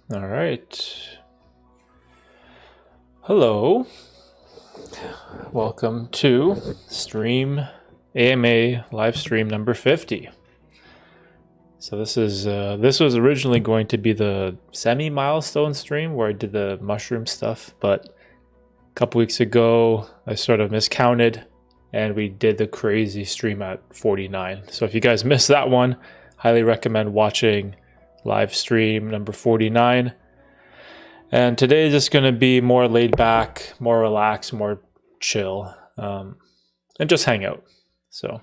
All right. Hello. Welcome to stream AMA live stream number 50. So this was originally going to be the semi-milestone stream where I did the mushroom stuff, but a couple weeks ago I sort of miscounted and we did the crazy stream at 49. So if you guys missed that one, highly recommend watching live stream number 49. And today is just going to be more laid back, more relaxed, more chill, and just hang out. So,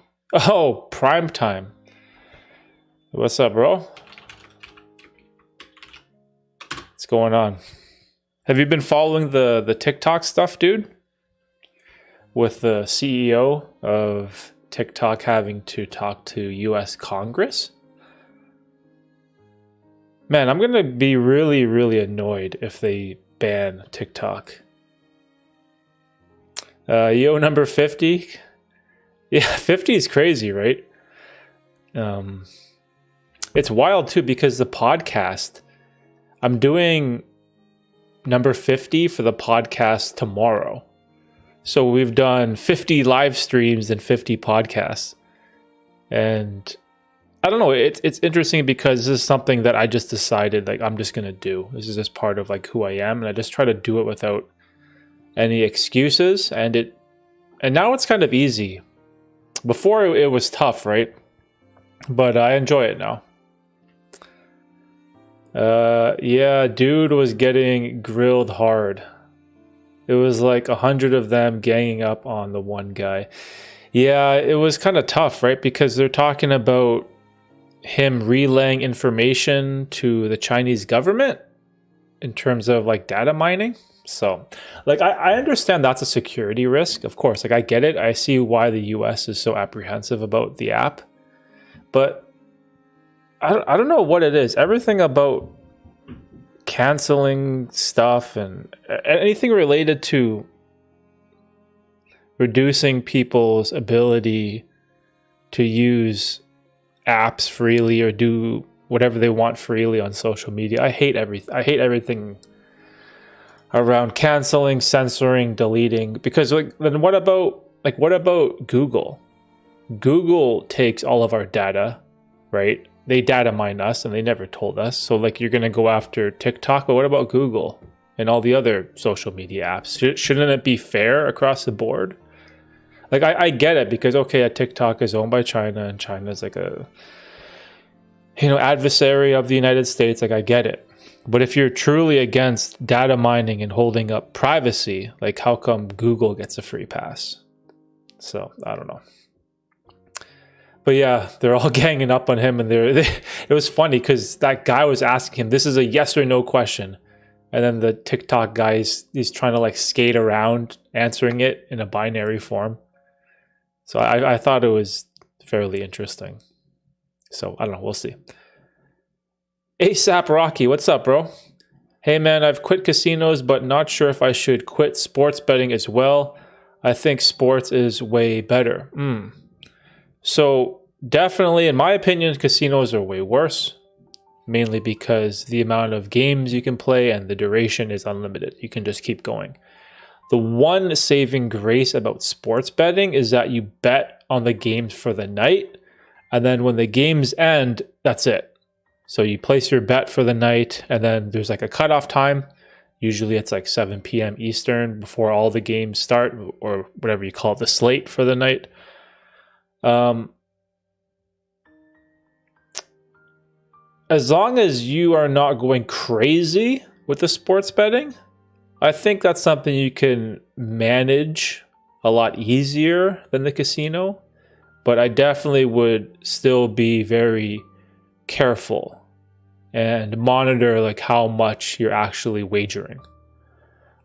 prime time. What's up, bro? What's going on? Have you been following the TikTok stuff, dude? With the CEO of TikTok having to talk to US Congress? Man, I'm going to be really, really annoyed if they ban TikTok. Yo, number 50. Yeah, 50 is crazy, right? It's wild too because the podcast, I'm doing number 50 for the podcast tomorrow. So we've done 50 live streams and 50 podcasts. And I don't know, it's interesting because this is something that I just decided like I'm just going to do. This is just part of like who I am, and I just try to do it without any excuses, and now it's kind of easy. Before it was tough, right? But I enjoy it now. Yeah, dude was getting grilled hard. It was like 100 of them ganging up on the one guy. Yeah, it was kind of tough, right? Because they're talking about him relaying information to the Chinese government in terms of like data mining. So like I understand that's a security risk, of course. Like I get it. I see why the US is so apprehensive about the app. But I don't know what it is. Everything about canceling stuff and anything related to reducing people's ability to use apps freely or do whatever they want freely on social media. I hate everything around canceling, censoring, deleting. Because then what about Google? Google takes all of our data, right? They data mine us and they never told us. So like you're gonna go after TikTok, but what about Google and all the other social media apps? Shouldn't it be fair across the board? Like I get it because okay, TikTok is owned by China and China's like a adversary of the United States. Like I get it. But if you're truly against data mining and holding up privacy, like how come Google gets a free pass? So I don't know. But yeah, they're all ganging up on him, and it was funny because that guy was asking him, this is a yes or no question. And then the TikTok guy he's trying to like skate around answering it in a binary form. So I thought it was fairly interesting. So I don't know, we'll see. ASAP Rocky, what's up, bro? Hey man, I've quit casinos, but not sure if I should quit sports betting as well. I think sports is way better. So definitely, in my opinion, casinos are way worse. Mainly because the amount of games you can play and the duration is unlimited. You can just keep going. The one saving grace about sports betting is that you bet on the games for the night, and then when the games end, that's it. So you place your bet for the night, and then there's like a cutoff time. Usually it's like 7 p.m. Eastern before all the games start, or whatever you call it, the slate for the night. As long as you are not going crazy with the sports betting, I think that's something you can manage a lot easier than the casino. But I definitely would still be very careful and monitor like how much you're actually wagering.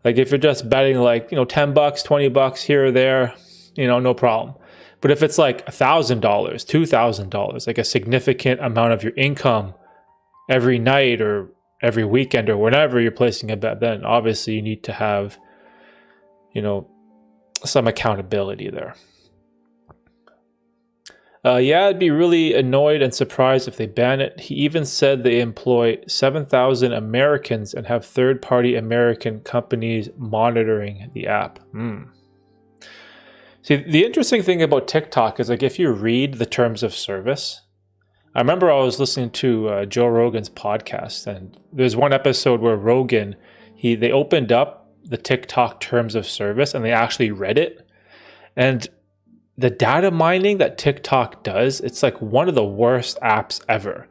Like if you're just betting like, $10, $20 here or there, no problem. But if it's like $1,000, $2,000, like a significant amount of your income every night or every weekend or whenever you're placing a bet, then obviously you need to have, some accountability there. Yeah, I'd be really annoyed and surprised if they ban it. He even said they employ 7,000 Americans and have third-party American companies monitoring the app. See, the interesting thing about TikTok is like if you read the terms of service, I remember I was listening to Joe Rogan's podcast, and there's one episode where Rogan, they opened up the TikTok terms of service and they actually read it. And the data mining that TikTok does, it's like one of the worst apps ever.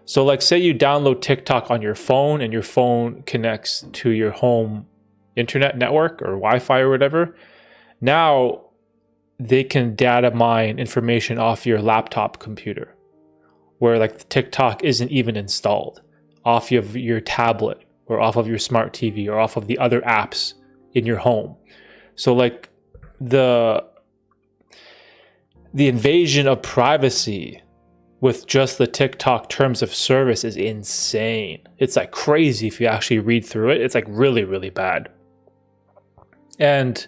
So like say you download TikTok on your phone and your phone connects to your home internet network or Wi-Fi or whatever. Now they can data mine information off your laptop computer where like TikTok isn't even installed, off of your tablet or off of your smart TV or off of the other apps in your home. So like the invasion of privacy with just the TikTok terms of service is insane. It's like crazy if you actually read through it. It's like really, really bad. And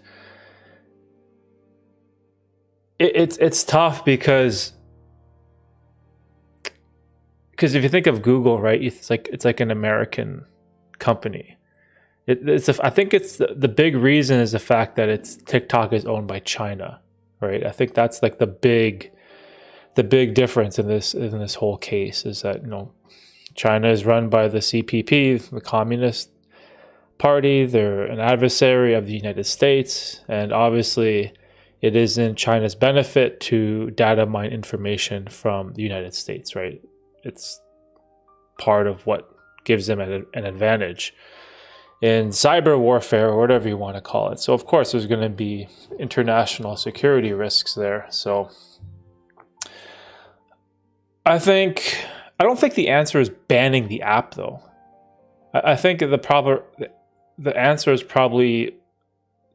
it's tough because if you think of Google, right, it's like an American company. I think it's the big reason is the fact that TikTok is owned by China. Right, I think that's like the big difference in this whole case is that China is run by the CPP, the Communist Party. They're an adversary of the United States, and obviously, it is in China's benefit to data mine information from the United States. Right, it's part of what gives them an advantage in cyber warfare or whatever you want to call it. So of course there's going to be international security risks there. So I don't think the answer is banning the app though. I think the answer is probably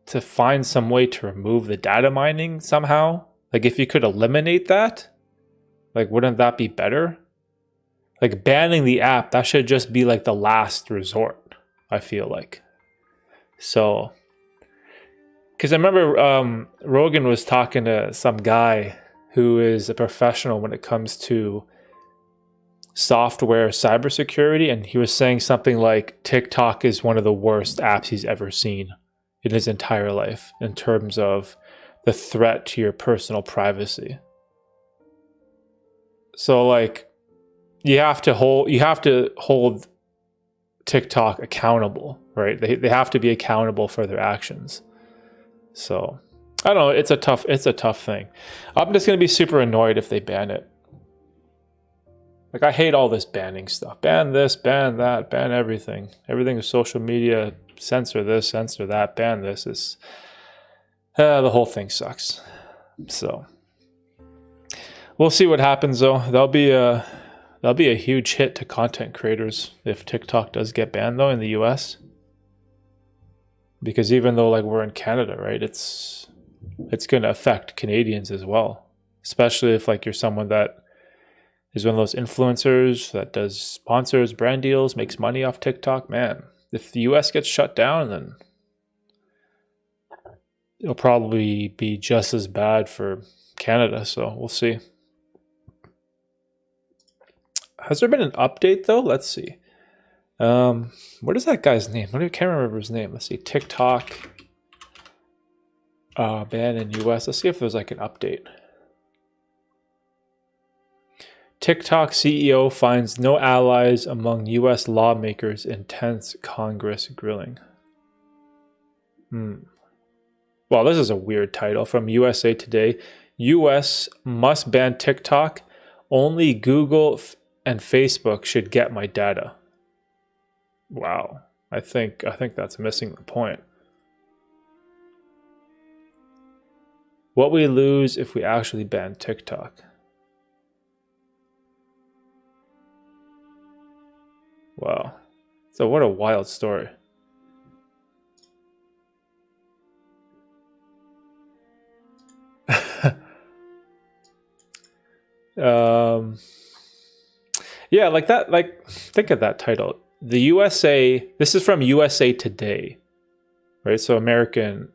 to find some way to remove the data mining somehow. Like if you could eliminate that, like wouldn't that be better? Like banning the app, that should just be like the last resort, I feel like. So, because I remember Rogan was talking to some guy who is a professional when it comes to software cybersecurity, and he was saying something like TikTok is one of the worst apps he's ever seen in his entire life in terms of the threat to your personal privacy. So like you have to hold TikTok accountable, right? They have to be accountable for their actions. So I don't know, it's a tough thing. I'm just gonna be super annoyed if they ban it. Like I hate all this banning stuff. Ban this, ban that, ban everything. Everything is social media, censor this, censor that, ban this. Is the whole thing sucks. So we'll see what happens though. That'll be a huge hit to content creators if TikTok does get banned though in the US. Because even though like we're in Canada, right, it's going to affect Canadians as well. Especially if like you're someone that is one of those influencers that does sponsors, brand deals, makes money off TikTok. Man, if the US gets shut down, then it'll probably be just as bad for Canada. So we'll see. Has there been an update though? Let's see. What is that guy's name? I can't remember his name. Let's see. TikTok ban in US. Let's see if there's like an update. TikTok CEO finds no allies among US lawmakers in tense Congress grilling. Well, this is a weird title from USA Today. US must ban TikTok. Only Google and Facebook should get my data. Wow. I think that's missing the point. What we lose if we actually ban TikTok. Wow. So what a wild story. Yeah, like that, like think of that title. The USA, this is from USA Today, right? So American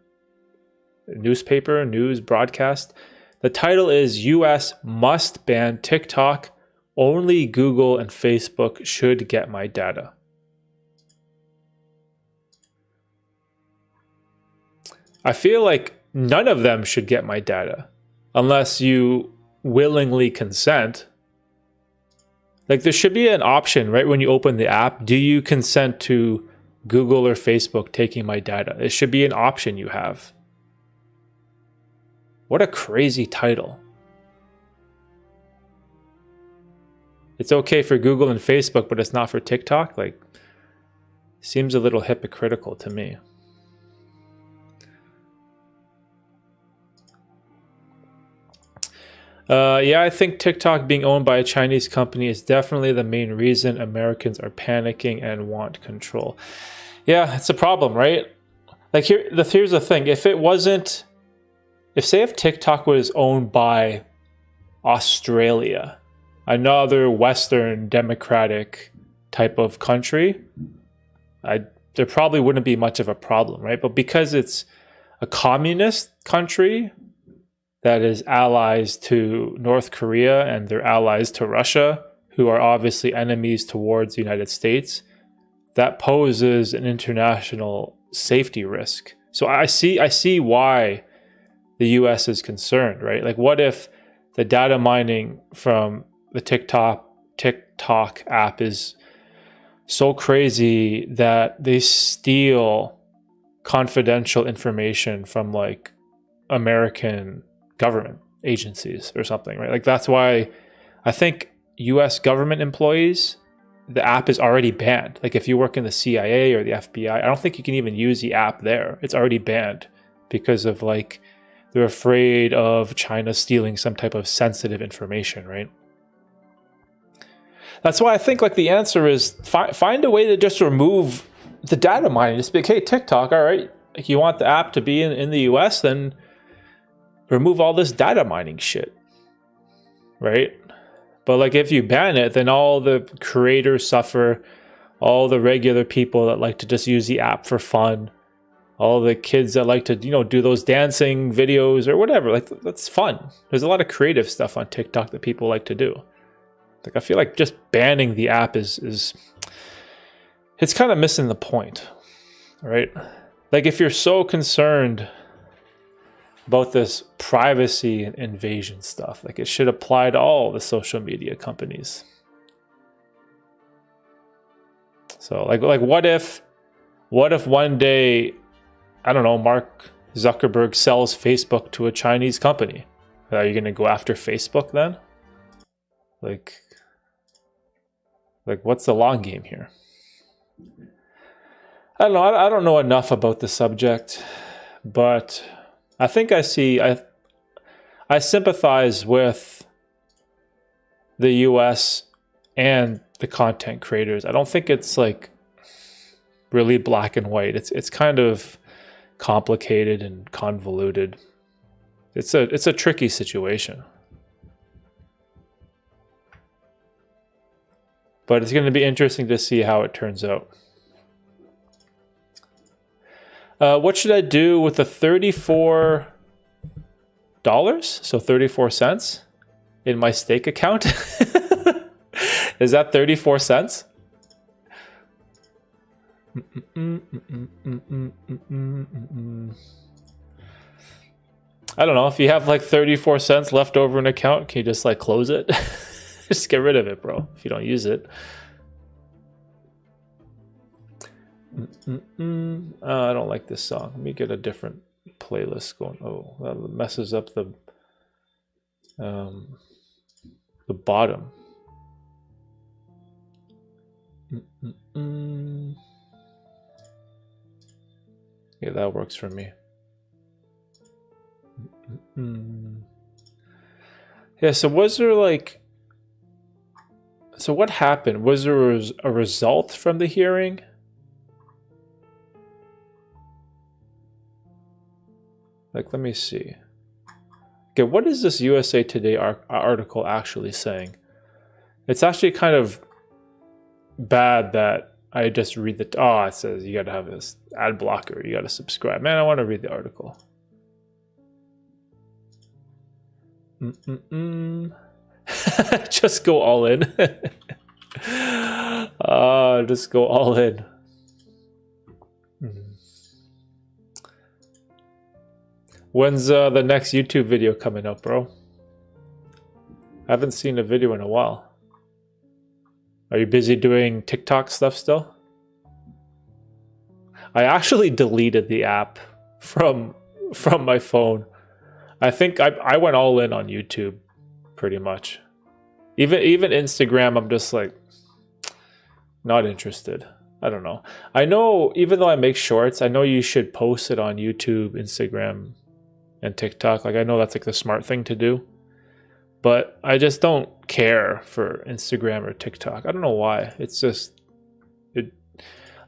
newspaper, news broadcast. The title is US Must Ban TikTok. Only Google and Facebook should get my data. I feel like none of them should get my data unless you willingly consent. Like there should be an option, right? When you open the app, do you consent to Google or Facebook taking my data? It should be an option you have. What a crazy title. It's okay for Google and Facebook, but it's not for TikTok? Like, seems a little hypocritical to me. Yeah, I think TikTok being owned by a Chinese company is definitely the main reason Americans are panicking and want control. Yeah, it's a problem, right? Like here's the thing. If TikTok was owned by Australia, another Western democratic type of country, there probably wouldn't be much of a problem, right? But because it's a communist country that is allies to North Korea and they're allies to Russia, who are obviously enemies towards the United States, that poses an international safety risk. So I see why the US is concerned, right? Like what if the data mining from the TikTok app is so crazy that they steal confidential information from like American government agencies or something, right? Like that's why I think US government employees, the app is already banned. Like if you work in the CIA or the FBI, I don't think you can even use the app there. It's already banned because of like, they're afraid of China stealing some type of sensitive information, right? That's why I think like the answer is find a way to just remove the data mining. Just be like, hey, TikTok, all right, like you want the app to be in the US, then remove all this data mining shit, right? But like if you ban it, then all the creators suffer, all the regular people that like to just use the app for fun, all the kids that like to, do those dancing videos or whatever, like that's fun. There's a lot of creative stuff on TikTok that people like to do. Like I feel like just banning the app is it's kind of missing the point, right? Like if you're so concerned about this privacy invasion stuff, like it should apply to all the social media companies. So like what if one day, I don't know, Mark Zuckerberg sells Facebook to a Chinese company? Are you going to go after Facebook then? Like what's the long game here? I don't know. I don't know enough about the subject, but I think I sympathize with the US and the content creators. I don't think it's like really black and white. It's kind of complicated and convoluted. It's a tricky situation. But it's going to be interesting to see how it turns out. What should I do with the $34? So 34 cents in my stake account? Is that 34 cents? I don't know. If you have like 34 cents left over in an account, can you just like close it? Just get rid of it, bro, if you don't use it. I don't like this song. Let me get a different playlist going. Oh, that messes up the bottom. Yeah, that works for me. Yeah, so was there like... So what happened? Was there a result from the hearing? Like, let me see. Okay, what is this USA Today article actually saying? It's actually kind of bad that I just read it says you gotta have this ad blocker, you gotta subscribe. Man, I want to read the article. Just go all in. Just go all in. When's the next YouTube video coming up, bro? I haven't seen a video in a while. Are you busy doing TikTok stuff still? I actually deleted the app from my phone. I think I went all in on YouTube pretty much. Even Instagram, I'm just like not interested. I don't know. I know even though I make shorts, I know you should post it on YouTube, Instagram, and TikTok. Like I know that's like the smart thing to do. But I just don't care for Instagram or TikTok. I don't know why. It's just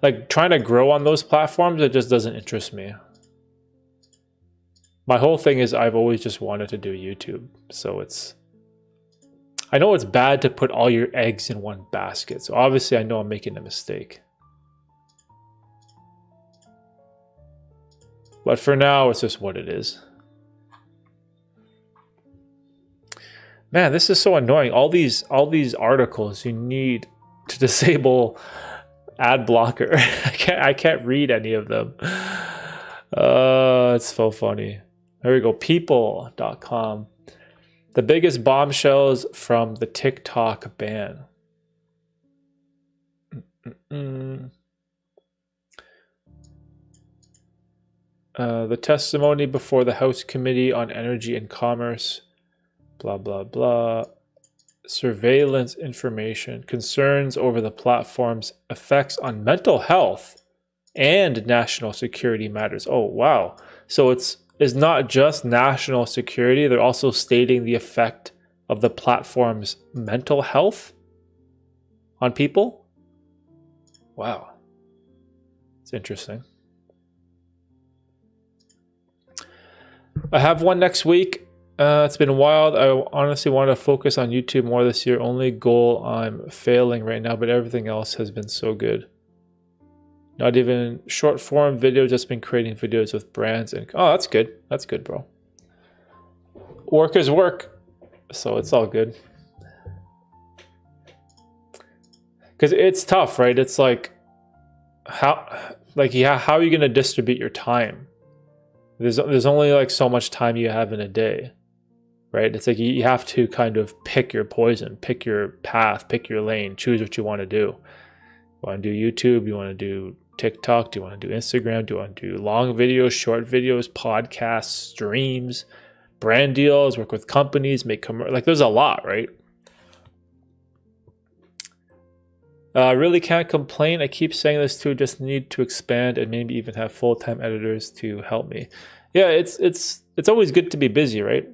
like trying to grow on those platforms, it just doesn't interest me. My whole thing is I've always just wanted to do YouTube. So I know it's bad to put all your eggs in one basket. So obviously I know I'm making a mistake. But for now, it's just what it is. Man, this is so annoying. All these articles, you need to disable ad blocker. I can't read any of them. It's so funny. There we go. People.com. The biggest bombshells from the TikTok ban. The testimony before the House Committee on Energy and Commerce. Blah, blah, blah. Surveillance information. Concerns over the platform's effects on mental health and national security matters. Oh, wow. So it's not just national security. They're also stating the effect of the platform's mental health on people. Wow. It's interesting. I have one next week. It's been wild. I honestly want to focus on YouTube more this year. Only goal I'm failing right now, but everything else has been so good. Not even short form video, just been creating videos with brands and that's good. That's good, bro. Work is work. So it's all good. Cuz it's tough, right? It's like how are you going to distribute your time? There's only like so much time you have in a day. Right? It's like you have to kind of pick your poison, pick your path, pick your lane, choose what you want to do. You want to do YouTube? You want to do TikTok? Do you want to do Instagram? Do you want to do long videos, short videos, podcasts, streams, brand deals, work with companies, make like there's a lot, right? I really can't complain. I keep saying this too, just need to expand and maybe even have full-time editors to help me. Yeah, it's always good to be busy, right?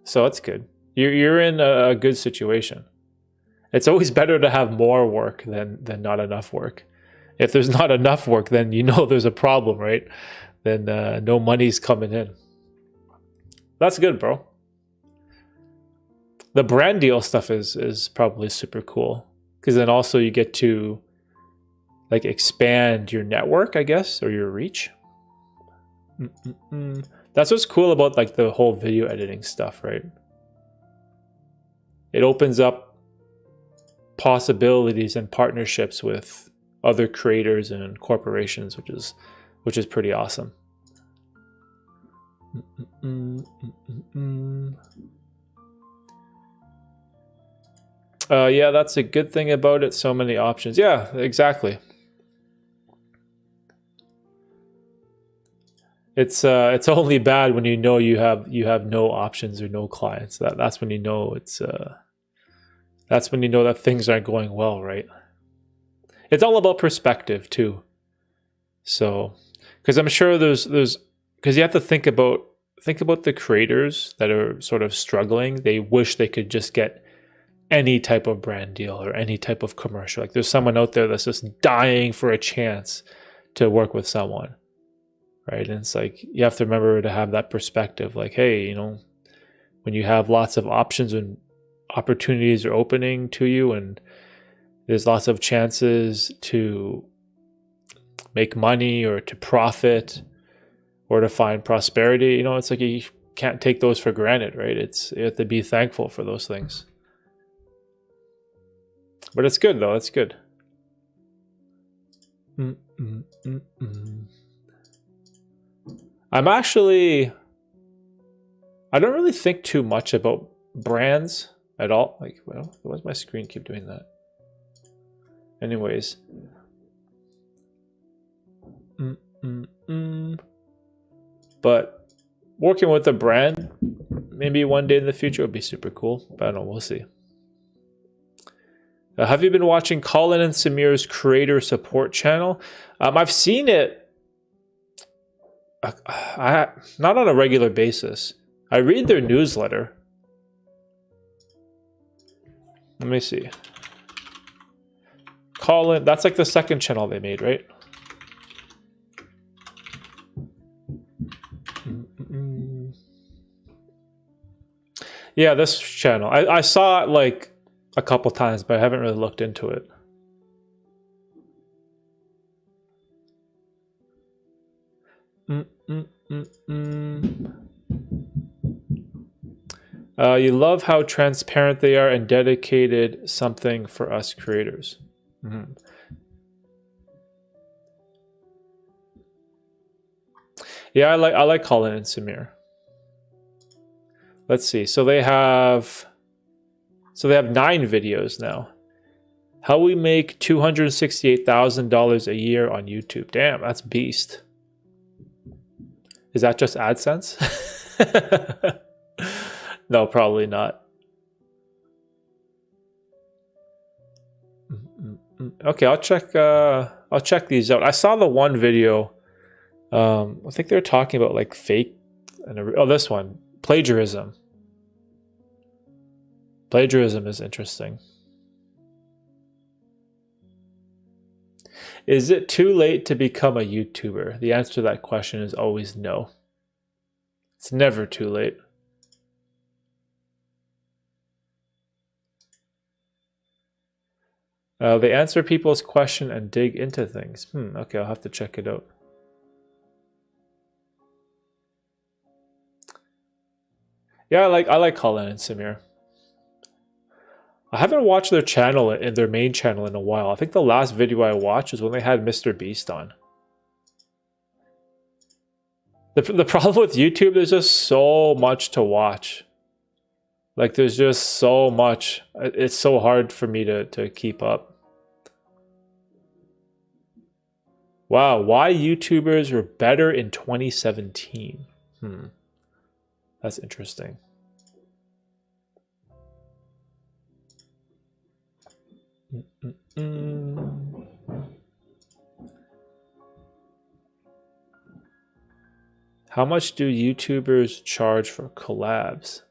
So that's good. You're in a good situation. It's always better to have more work than not enough work. If there's not enough work, then you know there's a problem, right? Then no money's coming in. That's good, bro. The brand deal stuff is probably super cool because then also you get to like expand your network, I guess, or your reach. That's what's cool about like the whole video editing stuff, right? It opens up possibilities and partnerships with other creators and corporations, which is pretty awesome. Yeah, that's a good thing about it. So many options. Yeah, exactly. It's only bad when you know you have no options or no clients. That's when you know that's when you know that things aren't going well, right? It's all about perspective too. So, because I'm sure there's because you have to think about the creators that are sort of struggling. They wish they could just get any type of brand deal or any type of commercial. Like there's someone out there that's just dying for a chance to work with someone. Right. And it's like you have to remember to have that perspective. Like, hey, when you have lots of options and opportunities are opening to you and there's lots of chances to make money or to profit or to find prosperity, it's like you can't take those for granted, right? You have to be thankful for those things. But it's good though. It's good. I'm actually, I don't really think too much about brands at all. Like, well, why does my screen keep doing that? Anyways. But working with a brand, maybe one day in the future would be super cool. But I don't know, we'll see. Have you been watching Colin and Samir's creator support channel? I've seen it, not on a regular basis. I read their newsletter. Let me see. Colin, that's like the second channel they made, right? Yeah, this channel. I saw it like a couple times, but I haven't really looked into it. You love how transparent they are and dedicated, something for us creators. Yeah, I like Colin and Samir. Let's see. So they have 9 videos now. How we make $268,000 a year on YouTube. Damn, that's beast. Is that just AdSense? No, probably not. Okay, I'll check these out. I saw the one video. I think they were talking about like fake. This one, plagiarism. Plagiarism is interesting. Is it too late to become a YouTuber? The answer to that question is always no. It's never too late. They answer people's question and dig into things. Okay, I'll have to check it out. Yeah, I like Colin and Samir. I haven't watched their channel in their main channel in a while. I think the last video I watched was when they had Mr. Beast on. The problem with YouTube, there's just so much to watch. Like there's just so much. It's so hard for me to keep up. Wow, why YouTubers were better in 2017? That's interesting. How much do YouTubers charge for collabs?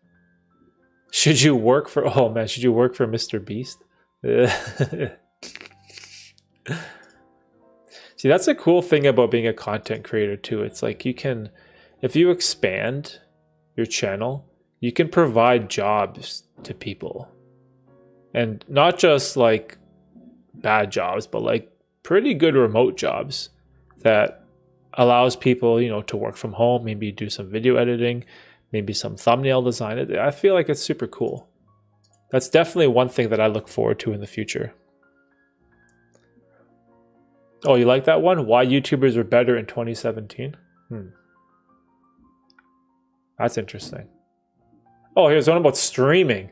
Should you work for Mr. Beast? See, that's a cool thing about being a content creator too. It's like if you expand your channel, you can provide jobs to people. And not just like bad jobs, but like pretty good remote jobs that allows people, to work from home, maybe do some video editing, maybe some thumbnail design. I feel like it's super cool. That's definitely one thing that I look forward to in the future. Oh, you like that one? Why YouTubers were better in 2017? That's interesting. Oh, here's one about streaming.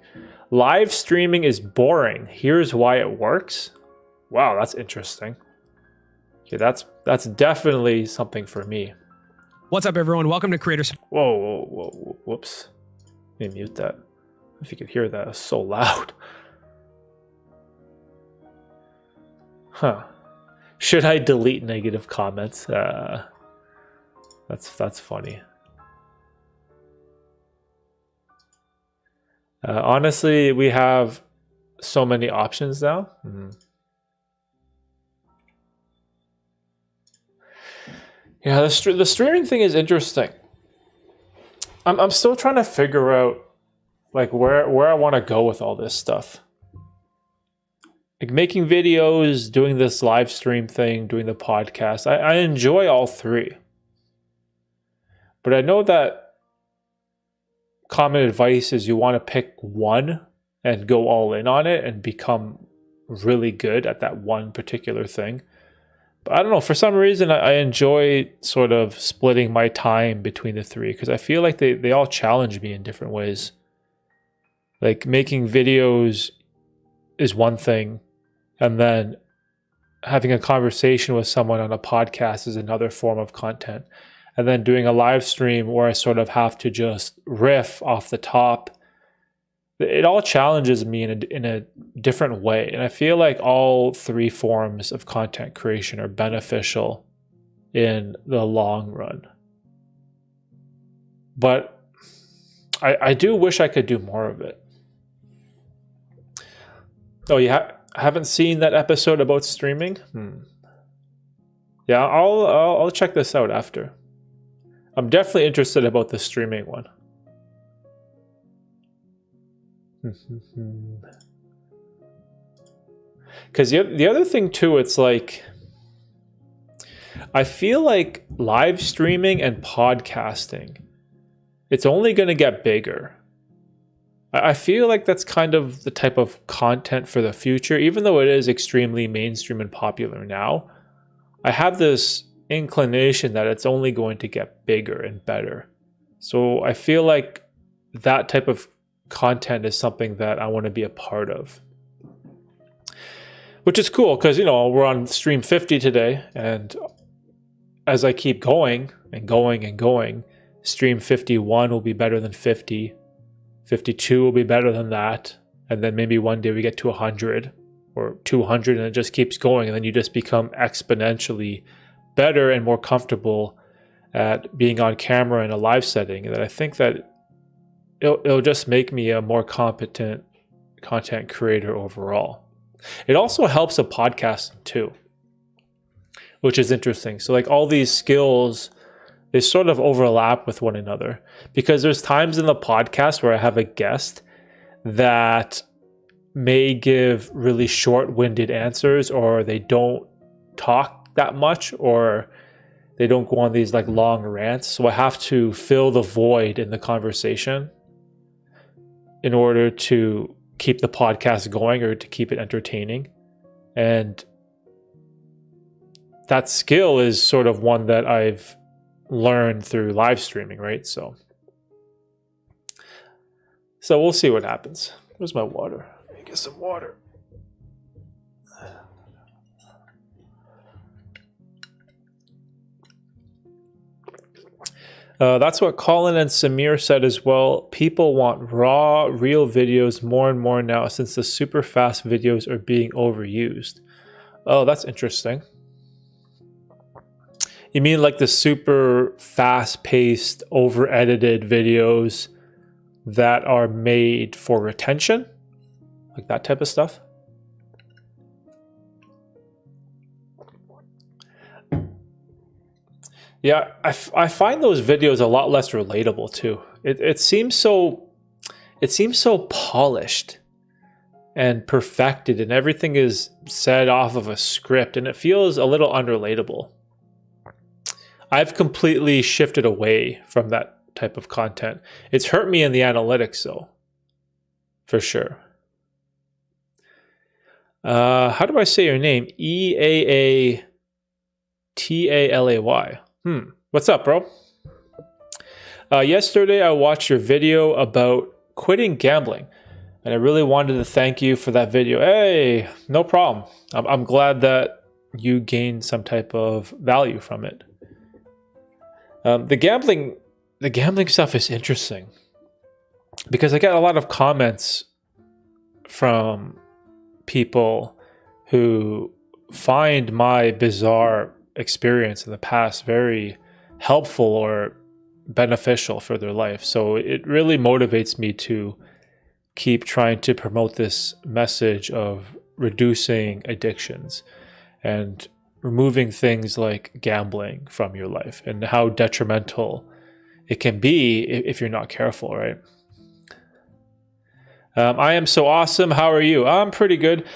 Live streaming is boring. Here's why it works. Wow, that's interesting. Okay, that's definitely something for me. What's up, everyone? Welcome to Creators. Whoa, whoops. Let me mute that. If you could hear that, it's so loud. Huh. Should I delete negative comments? That's funny. Honestly, we have so many options now. Yeah, the streaming thing is interesting. I'm still trying to figure out like where I want to go with all this stuff. Like making videos, doing this live stream thing, doing the podcast. I enjoy all three. But I know that common advice is you want to pick one and go all in on it and become really good at that one particular thing. But I don't know, for some reason I enjoy sort of splitting my time between the three because I feel like they all challenge me in different ways. Like making videos is one thing, and then having a conversation with someone on a podcast is another form of content. And then doing a live stream where I sort of have to just riff off the top. It all challenges me in a different way. And I feel like all three forms of content creation are beneficial in the long run. But I do wish I could do more of it. Oh, you haven't seen that episode about streaming? Yeah, I'll check this out after. I'm definitely interested about the streaming one. Because the other thing too, it's like, I feel like live streaming and podcasting, it's only going to get bigger. I feel like that's kind of the type of content for the future, even though it is extremely mainstream and popular now. I have this inclination that it's only going to get bigger and better. So I feel like that type of content is something that I want to be a part of. Which is cool because, we're on stream 50 today, and as I keep going and going and going, stream 51 will be better than 50. 52 will be better than that. And then maybe one day we get to 100 or 200 and it just keeps going. And then you just become exponentially better and more comfortable at being on camera in a live setting. And I think that it'll just make me a more competent content creator overall. It also helps a podcasting too, which is interesting. So like all these skills, they sort of overlap with one another because there's times in the podcast where I have a guest that may give really short-winded answers, or they don't talk that much, or they don't go on these like long rants. So I have to fill the void in the conversation in order to keep the podcast going or to keep it entertaining. And that skill is sort of one that I've learned through live streaming, right? So we'll see what happens. Where's my water? Let me get some water. That's what Colin and Samir said as well. People want raw, real videos more and more now since the super fast videos are being overused. Oh, that's interesting. You mean like the super fast-paced, over-edited videos that are made for retention? Like that type of stuff? Yeah, I find those videos a lot less relatable too. It seems so polished and perfected, and everything is said off of a script, and it feels a little unrelatable. I've completely shifted away from that type of content. It's hurt me in the analytics though, for sure. How do I say your name? Eaatalay. What's up, bro? Yesterday I watched your video about quitting gambling, and I really wanted to thank you for that video. Hey, no problem. I'm glad that you gained some type of value from it. The gambling stuff is interesting because I get a lot of comments from people who find my bizarre experience in the past very helpful or beneficial for their life. So it really motivates me to keep trying to promote this message of reducing addictions and removing things like gambling from your life and how detrimental it can be if you're not careful, right? I am so awesome. How are you? I'm pretty good.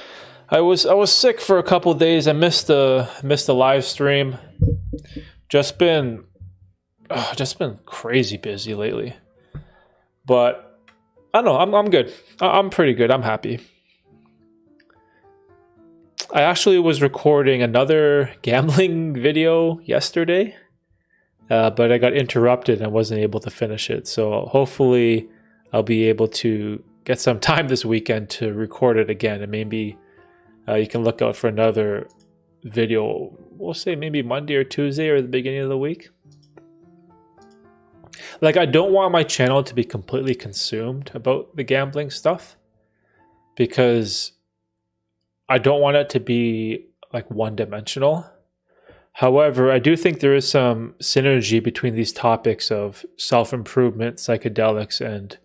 I was sick for a couple of days. I missed the live stream. Just been crazy busy lately. But I don't know. I'm good. I'm pretty good. I'm happy. I actually was recording another gambling video yesterday, but I got interrupted and wasn't able to finish it. So hopefully I'll be able to get some time this weekend to record it again, and maybe you can look out for another video. We'll say maybe Monday or Tuesday or the beginning of the week. Like, I don't want my channel to be completely consumed about the gambling stuff, because I don't want it to be like one-dimensional. However, I do think there is some synergy between these topics of self-improvement, psychedelics, and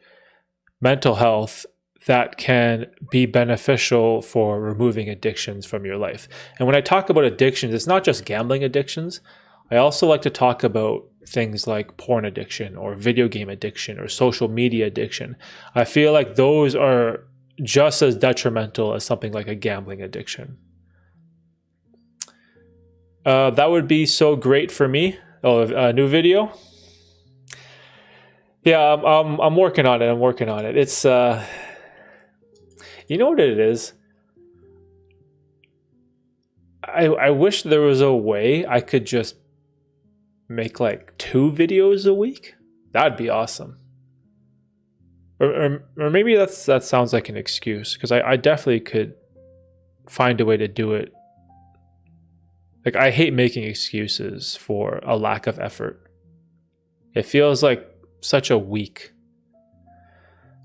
mental health that can be beneficial for removing addictions from your life. And when I talk about addictions, it's not just gambling addictions. I also like to talk about things like porn addiction or video game addiction or social media addiction. I feel like those are just as detrimental as something like a gambling addiction. That would be so great for me. Oh, a new video? Yeah, I'm working on it. It's you know what it is? I wish there was a way I could just make like 2 videos a week. That'd be awesome. Or maybe that sounds like an excuse, because I definitely could find a way to do it. Like, I hate making excuses for a lack of effort. It feels like such a weak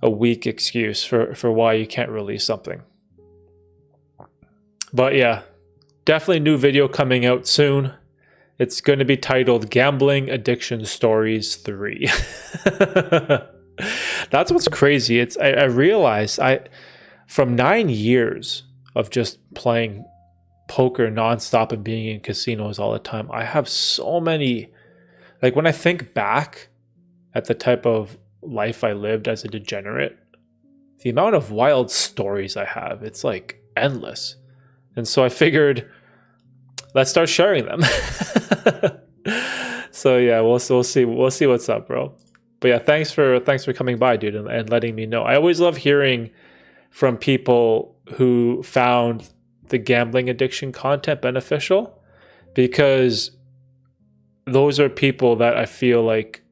excuse for why you can't release something. But yeah, definitely new video coming out soon. It's going to be titled Gambling Addiction Stories 3. That's what's crazy. I realized from 9 years of just playing poker nonstop and being in casinos all the time, I have so many, like, when I think back at the type of life I lived as a degenerate, the amount of wild stories I have, it's like endless. And so I figured, let's start sharing them. So yeah, we'll see what's up, bro. But yeah, thanks for coming by, dude, and letting me know. I always love hearing from people who found the gambling addiction content beneficial, because those are people that I feel like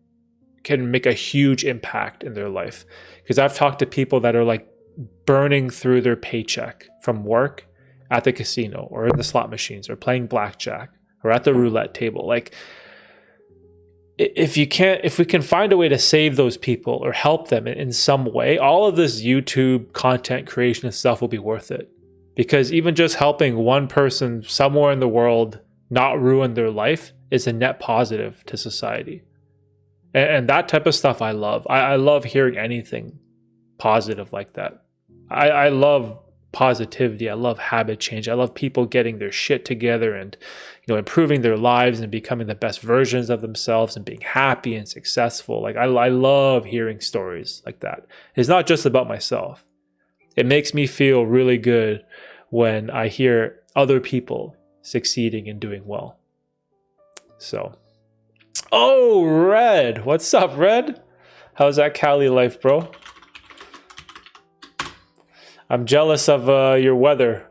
can make a huge impact in their life. Because I've talked to people that are like burning through their paycheck from work at the casino or in the slot machines or playing blackjack or at the roulette table. Like, if we can find a way to save those people or help them in some way, all of this YouTube content creation and stuff will be worth it. Because even just helping one person somewhere in the world not ruin their life is a net positive to society. And that type of stuff I love. I love hearing anything positive like that. I love positivity. I love habit change. I love people getting their shit together and, improving their lives and becoming the best versions of themselves and being happy and successful. Like, I love hearing stories like that. It's not just about myself. It makes me feel really good when I hear other people succeeding and doing well. So, oh, Red. What's up, Red? How's that Cali life, bro? I'm jealous of your weather.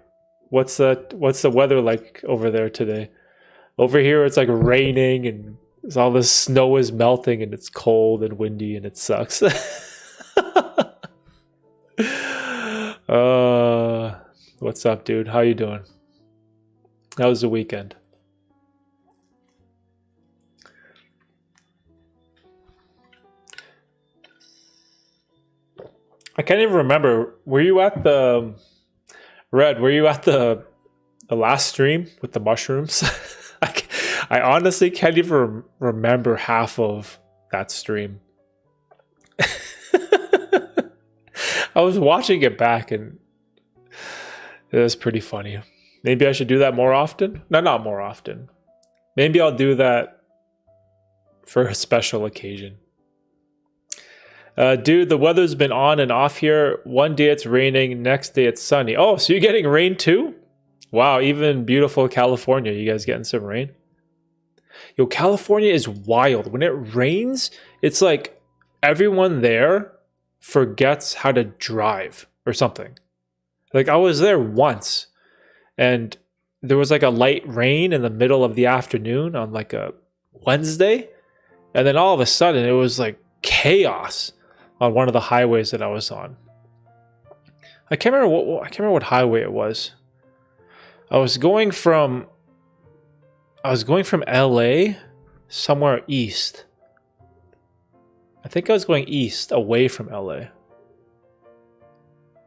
What's the weather like over there today? Over here, it's like raining and all the snow is melting and it's cold and windy and it sucks. What's up, dude? How you doing? How was the weekend? I can't even remember. Were you at the last stream with the mushrooms? I honestly can't even remember half of that stream. I was watching it back and it was pretty funny. Maybe I should do that more often. No, not more often. Maybe I'll do that for a special occasion. Dude, the weather's been on and off here. One day it's raining, next day it's sunny. Oh, so you're getting rain too? Wow, even beautiful California, you guys getting some rain? Yo, California is wild. When it rains, it's like everyone there forgets how to drive or something. Like I was there once and there was like a light rain in the middle of the afternoon on like a Wednesday. And then all of a sudden it was like chaos on one of the highways that I was on. I can't remember what highway it was. I was going from LA somewhere east. I think I was going east away from LA.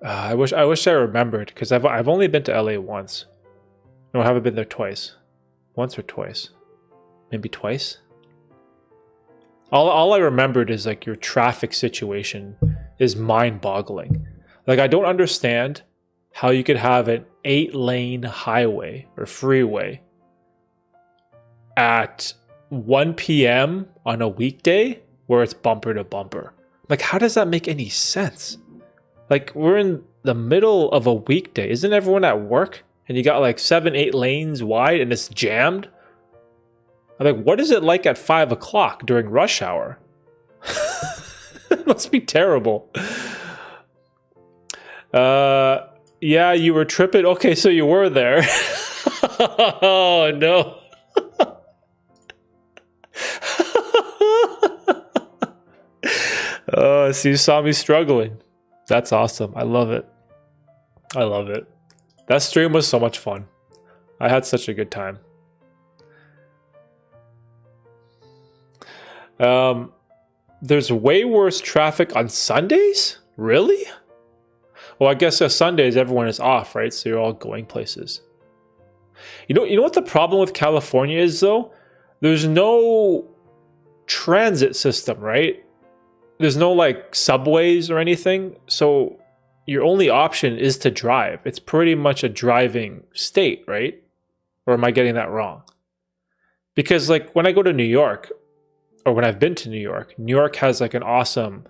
I wish I remembered because I've only been to LA once. No, I haven't been there twice. Once or twice. Maybe twice. All I remembered is like your traffic situation is mind-boggling. Like I don't understand how you could have an 8-lane highway or freeway at 1 p.m. on a weekday where it's bumper to bumper. Like how does that make any sense? Like we're in the middle of a weekday. Isn't everyone at work? And you got like 7-8 lanes wide and it's jammed? I'm like, what is it like at 5 o'clock during rush hour? It must be terrible. Yeah, you were tripping. Okay, so you were there. Oh no. Oh, so you saw me struggling. That's awesome. I love it. I love it. That stream was so much fun. I had such a good time. There's way worse traffic on Sundays? Really? Well, I guess on Sundays everyone is off, right? So you're all going places. You know what the problem with California is though? There's no transit system, right? There's no like subways or anything. So your only option is to drive. It's pretty much a driving state, right? Or am I getting that wrong? Because like when I go to New York, or when I've been to New York has like an awesome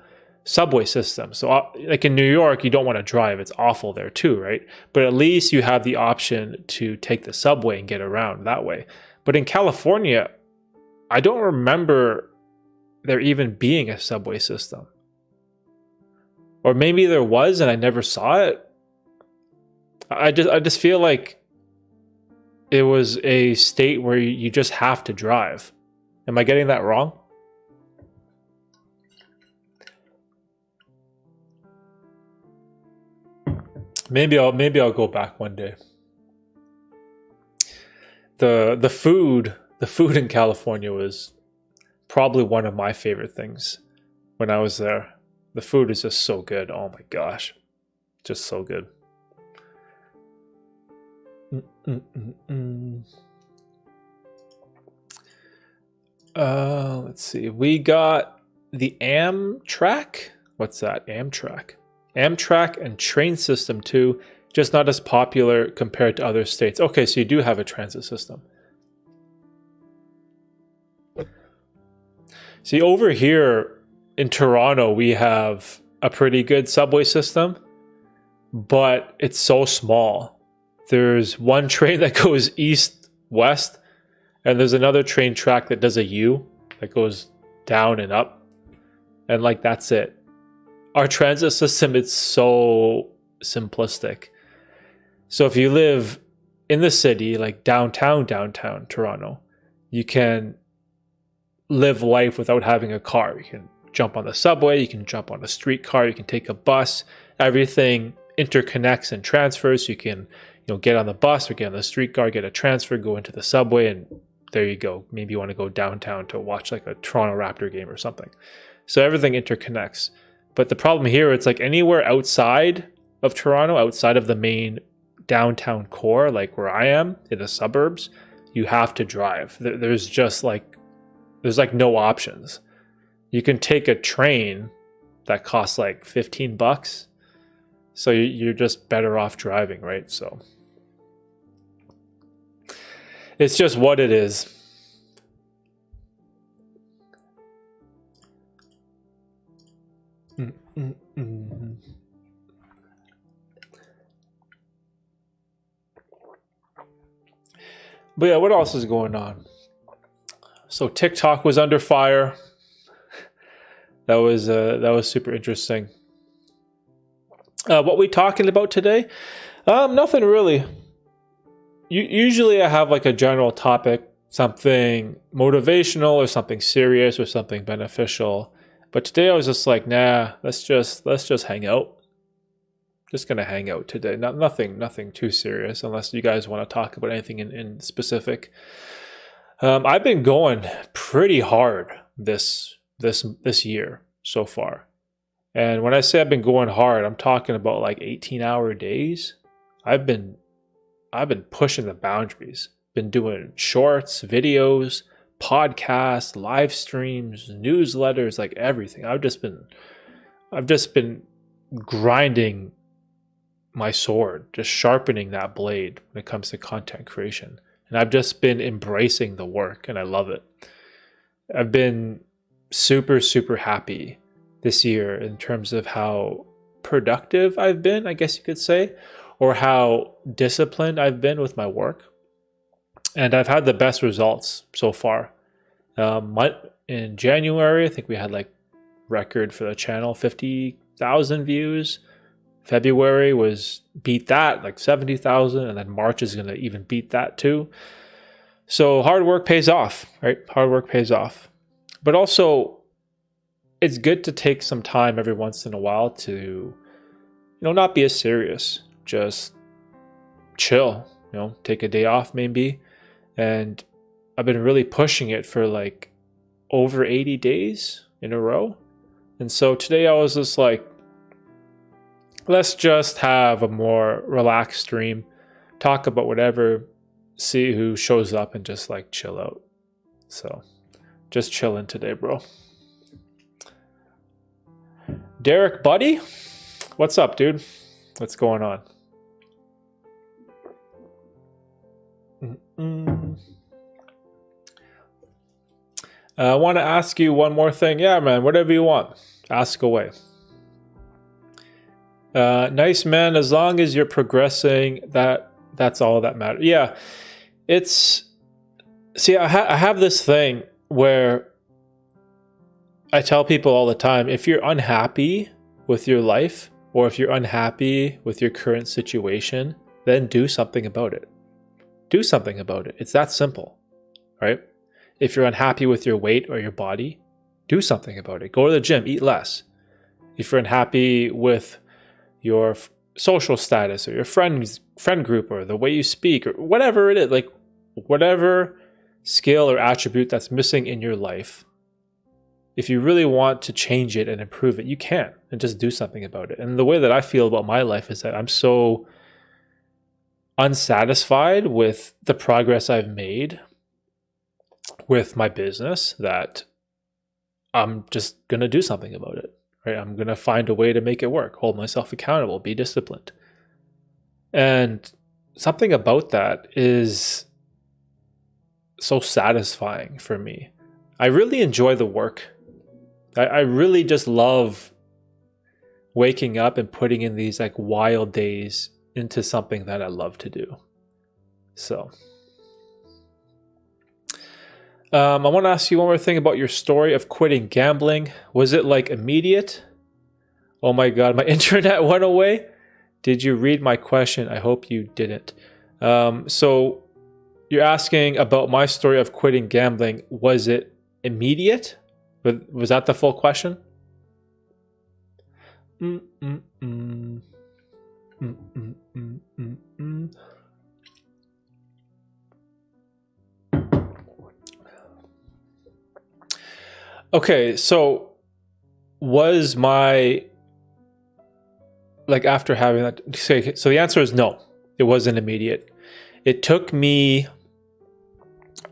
subway system. So like in New York, you don't want to drive. It's awful there too, right? But at least you have the option to take the subway and get around that way. But in California, I don't remember there even being a subway system. Or maybe there was and I never saw it. I just feel like it was a state where you just have to drive. Am I getting that wrong? Maybe I'll go back one day. The food in California was probably one of my favorite things when I was there. The food is just so good. Oh my gosh. Just so good. Let's see. We got the Amtrak. What's that? Amtrak and train system too, just not as popular compared to other states. Okay, so you do have a transit system. See, over here in Toronto, we have a pretty good subway system, but it's so small. There's one train that goes east-west, and there's another train track that does a U that goes down and up, and like that's it. Our transit system is so simplistic. So if you live in the city, like downtown Toronto, you can live life without having a car. You can jump on the subway, you can jump on a streetcar, you can take a bus. Everything interconnects and transfers. You can, get on the bus or get on the streetcar, get a transfer, go into the subway, and there you go. Maybe you want to go downtown to watch like a Toronto Raptor game or something. So everything interconnects. But the problem here, it's like anywhere outside of Toronto, outside of the main downtown core, like where I am in the suburbs, you have to drive. There's no options. You can take a train that costs like $15. So you're just better off driving, right? So it's just what it is. But yeah, what else is going on? So TikTok was under fire. That was super interesting. What we talking about today? Nothing really. Usually I have like a general topic, something motivational or something serious or something beneficial. But today I was just like, nah, let's just hang out. Just gonna hang out today. Nothing too serious, unless you guys want to talk about anything in specific. I've been going pretty hard this year so far. And when I say I've been going hard, I'm talking about like 18-hour days. I've been pushing the boundaries. Been doing shorts, videos, podcasts, live streams, newsletters, like everything. I've just been grinding my sword, just sharpening that blade when it comes to content creation. And I've just been embracing the work, and I love it. I've been super, super happy this year in terms of how productive I've been, I guess you could say, or how disciplined I've been with my work. And I've had the best results so far. In January, I think we had like record for the channel, 50,000 views. February was beat that, like 70,000, and then March is going to even beat that too. So hard work pays off, right? Hard work pays off. But also, it's good to take some time every once in a while to, not be as serious. Just chill, take a day off maybe. And I've been really pushing it for like over 80 days in a row. And so today I was just like, let's just have a more relaxed stream, talk about whatever, see who shows up, and just like chill out. So just chilling today, bro. Derek, buddy, what's up, dude? What's going on? I want to ask you one more thing. Yeah, man, whatever you want, ask away. Nice, man. As long as you're progressing, that's all that matters. Yeah, I have this thing where I tell people all the time, if you're unhappy with your life, or if you're unhappy with your current situation, then do something about it. Do something about it. It's that simple, right? If you're unhappy with your weight or your body, do something about it. Go to the gym, eat less. If you're unhappy with your social status or your friend group or the way you speak or whatever it is, like whatever skill or attribute that's missing in your life, if you really want to change it and improve it, you can, and just do something about it. And the way that I feel about my life is that I'm so unsatisfied with the progress I've made with my business that I'm just going to do something about it. Right? I'm going to find a way to make it work, hold myself accountable, be disciplined. And something about that is so satisfying for me. I really enjoy the work. I really just love waking up and putting in these like wild days into something that I love to do. So I want to ask you one more thing about your story of quitting gambling. Was it like immediate? Oh my God, my internet went away. Did you read my question? I hope you didn't. So you're asking about my story of quitting gambling. Was it immediate? Was that the full question? Okay, so was my, like after having that, so the answer is no, it wasn't immediate. It took me,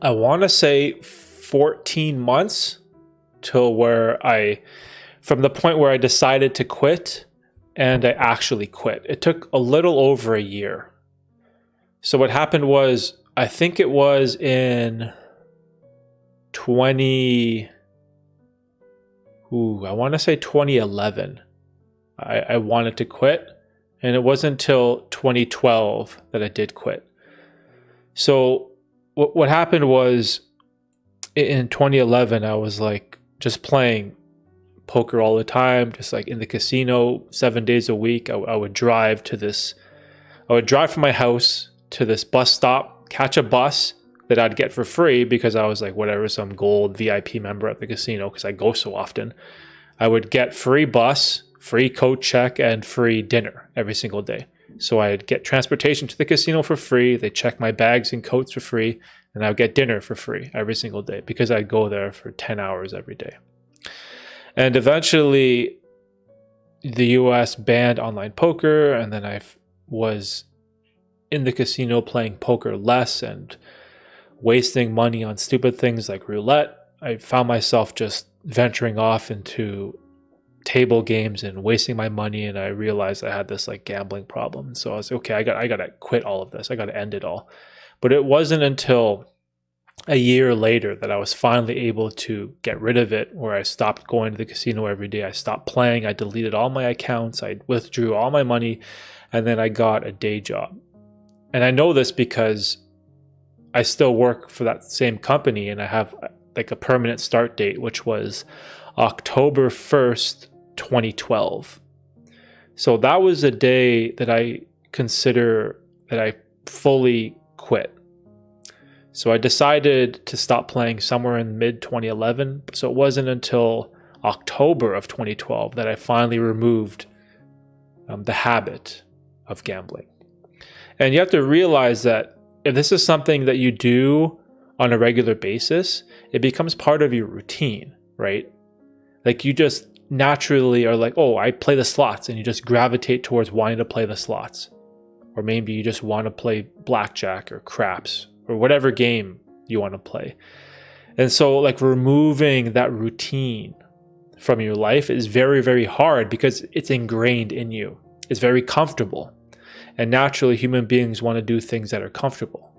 I want to say 14 months till from the point where I decided to quit and I actually quit. It took a little over a year. So what happened was, I think it was in I want to say 2011. I wanted to quit, and it wasn't until 2012 that I did quit. So what happened was, in 2011, I was like just playing poker all the time, just like in the casino 7 days a week. I would drive from my house to this bus stop, catch a bus that I'd get for free because I was like, whatever, some gold VIP member at the casino because I go so often. I would get free bus, free coat check, and free dinner every single day. So I'd get transportation to the casino for free. They check my bags and coats for free. And I would get dinner for free every single day because I'd go there for 10 hours every day. And eventually, the US banned online poker. And then I was in the casino playing poker less and wasting money on stupid things like roulette. I found myself just venturing off into table games and wasting my money, and I realized I had this like gambling problem. So I was okay, I gotta quit all of this. I gotta end it all. But it wasn't until a year later that I was finally able to get rid of it, where I stopped going to the casino every day. I stopped playing. I deleted all my accounts. I withdrew all my money, and then I got a day job. And I know this because I still work for that same company, and I have like a permanent start date, which was October 1st, 2012. So that was a day that I consider that I fully quit. So I decided to stop playing somewhere in mid 2011. So it wasn't until October of 2012 that I finally removed the habit of gambling. And you have to realize that if this is something that you do on a regular basis, it becomes part of your routine, right? Like you just naturally are like, oh, I play the slots, and you just gravitate towards wanting to play the slots. Or maybe you just want to play blackjack or craps or whatever game you want to play. And so like removing that routine from your life is very, very hard because it's ingrained in you. It's very comfortable. And naturally, human beings want to do things that are comfortable.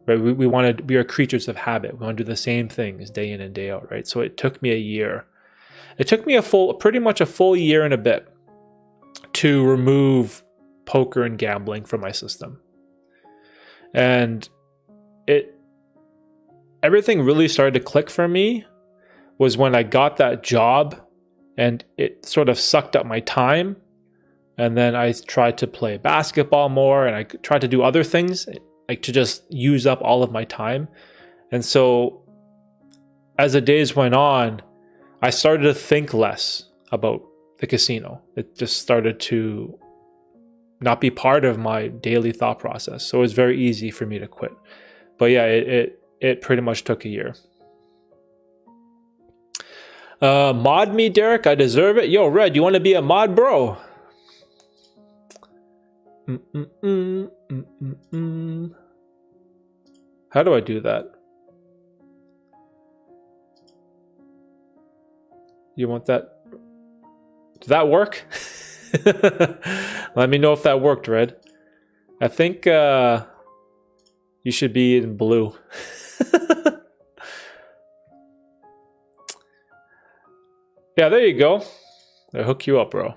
Right? We are creatures of habit. We want to do the same things day in and day out, right? So it took me a year. It took me pretty much a full year and a bit to remove poker and gambling from my system. And everything really started to click for me was when I got that job, and it sort of sucked up my time. And then I tried to play basketball more, and I tried to do other things, like to just use up all of my time. And so as the days went on, I started to think less about the casino. It just started to not be part of my daily thought process. So it was very easy for me to quit. But yeah, it pretty much took a year. Mod me, Derek. I deserve it. Yo, Red, you want to be a mod, bro? How do I do that? You want that? Did that work? Let me know if that worked, Red. I think you should be in blue. Yeah, there you go. I'll hook you up, bro.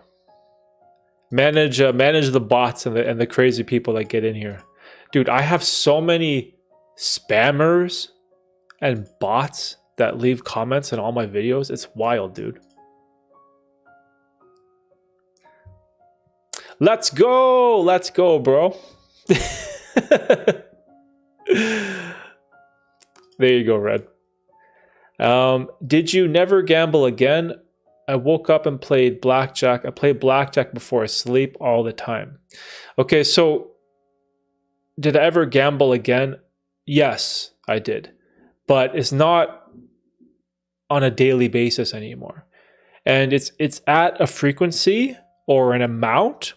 Manage the bots and the crazy people that get in here. Dude, I have so many spammers and bots that leave comments in all my videos. It's wild, dude. Let's go, bro. There you go, Red. Did you never gamble again? I woke up and played blackjack. I played blackjack before I sleep all the time. Okay, so did I ever gamble again? Yes, I did. But it's not on a daily basis anymore. And it's at a frequency or an amount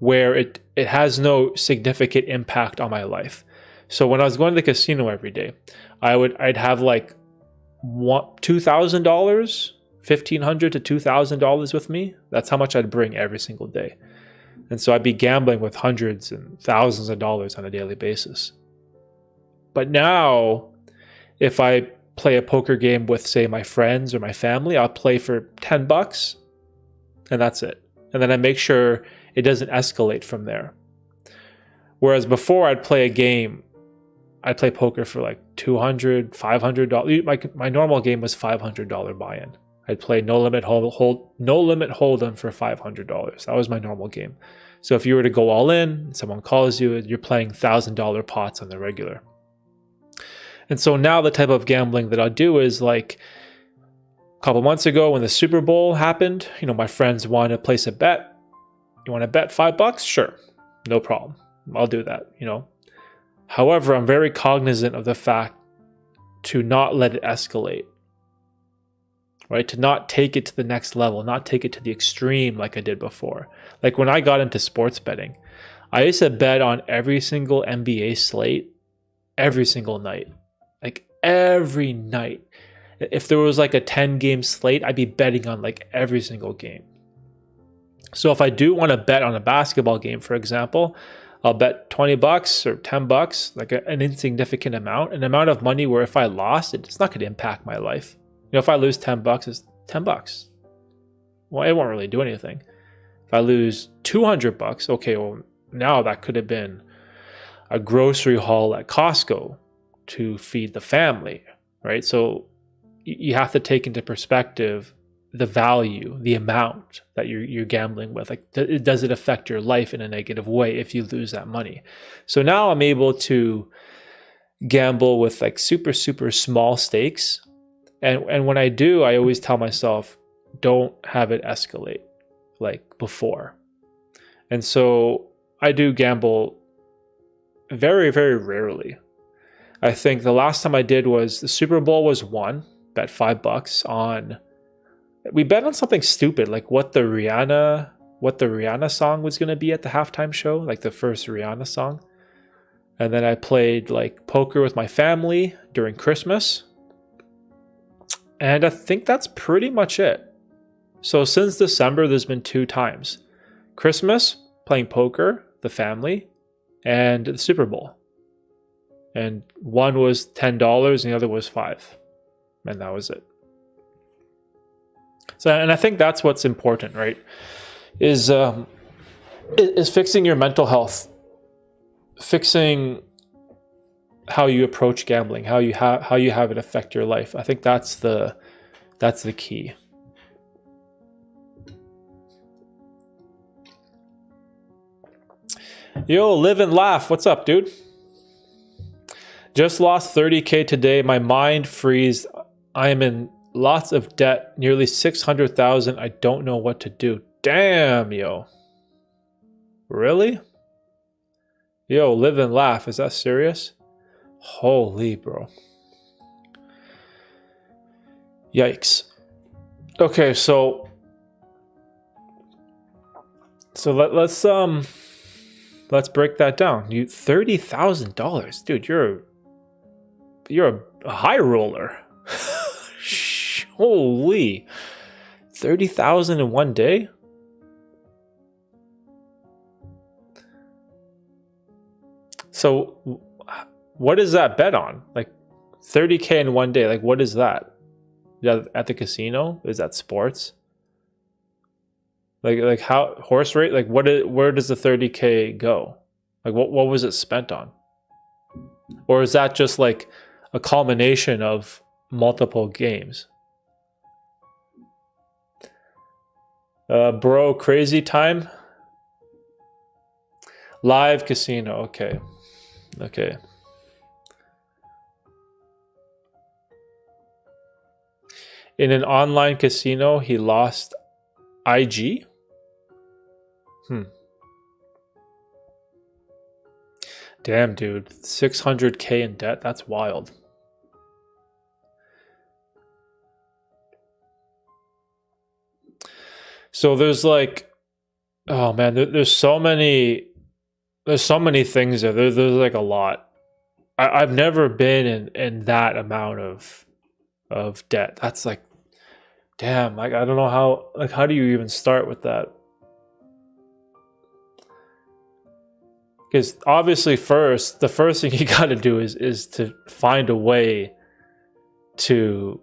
where it has no significant impact on my life. So when I was going to the casino every day, I'd have like $2,000, $1,500 to $2,000 with me. That's how much I'd bring every single day. And so I'd be gambling with hundreds and thousands of dollars on a daily basis. But now, if I play a poker game with, say, my friends or my family, I'll play for $10 and that's it. And then I make sure it doesn't escalate from there. Whereas before I'd play a game, I'd play poker for like $200, $500. My normal game was $500 buy-in. I'd play No Limit Hold'em for $500. That was my normal game. So if you were to go all in, someone calls you, you're playing $1,000 pots on the regular. And so now the type of gambling that I do is like a couple months ago when the Super Bowl happened, my friends wanted to place a bet. You want to bet $5? Sure, no problem. I'll do that, However, I'm very cognizant of the fact to not let it escalate, right? To not take it to the next level, not take it to the extreme like I did before. Like when I got into sports betting, I used to bet on every single NBA slate every single night. Like every night. If there was like a 10-game slate, I'd be betting on like every single game. So if I do want to bet on a basketball game, for example, I'll bet $20 or $10, like an insignificant amount, an amount of money where if I lost, it's not going to impact my life. If I lose $10, it's $10. Well, it won't really do anything. If I lose $200, okay, well, now that could have been a grocery haul at Costco to feed the family, right? So you have to take into perspective the value, the amount that you're gambling with. Like, does it affect your life in a negative way if you lose that money? So now I'm able to gamble with like super, super small stakes. And when I do, I always tell myself, don't have it escalate like before. And so I do gamble very, very rarely. I think the last time I did was the Super Bowl was won, bet $5 on. We bet on something stupid, like what the Rihanna song was going to be at the halftime show, like the first Rihanna song. And then I played like poker with my family during Christmas. And I think that's pretty much it. So since December, there's been 2 times. Christmas, playing poker, the family, and the Super Bowl. And one was $10 and the other was $5. And that was it. So, and I think that's what's important, right? Is fixing your mental health, fixing how you approach gambling, how you have it affect your life. I think that's the key. Yo, live and laugh. What's up, dude? Just lost $30K today. My mind freeze. I am in lots of debt, nearly $600,000. I don't know what to do. Damn, yo. Really? Yo, live and laugh. Is that serious? Holy, bro. Yikes. Okay, so let's break that down. You $30,000, dude. You're a high roller. Holy, 30,000 in one day. So, what is that bet on? Like 30K in one day. Like, what is that? Yeah, at the casino? Is that sports? Like how horse rate? Like where does the 30K go? Like what was it spent on? Or is that just like a culmination of multiple games? Bro, crazy time. Live casino. Okay. In an online casino, he lost IG? Damn, dude. 600K in debt. That's wild. So there's like, oh man, there's so many things there. There's like a lot. I've never been in that amount of debt. That's like, damn, like I don't know how do you even start with that? Because obviously the first thing you got to do is to find a way to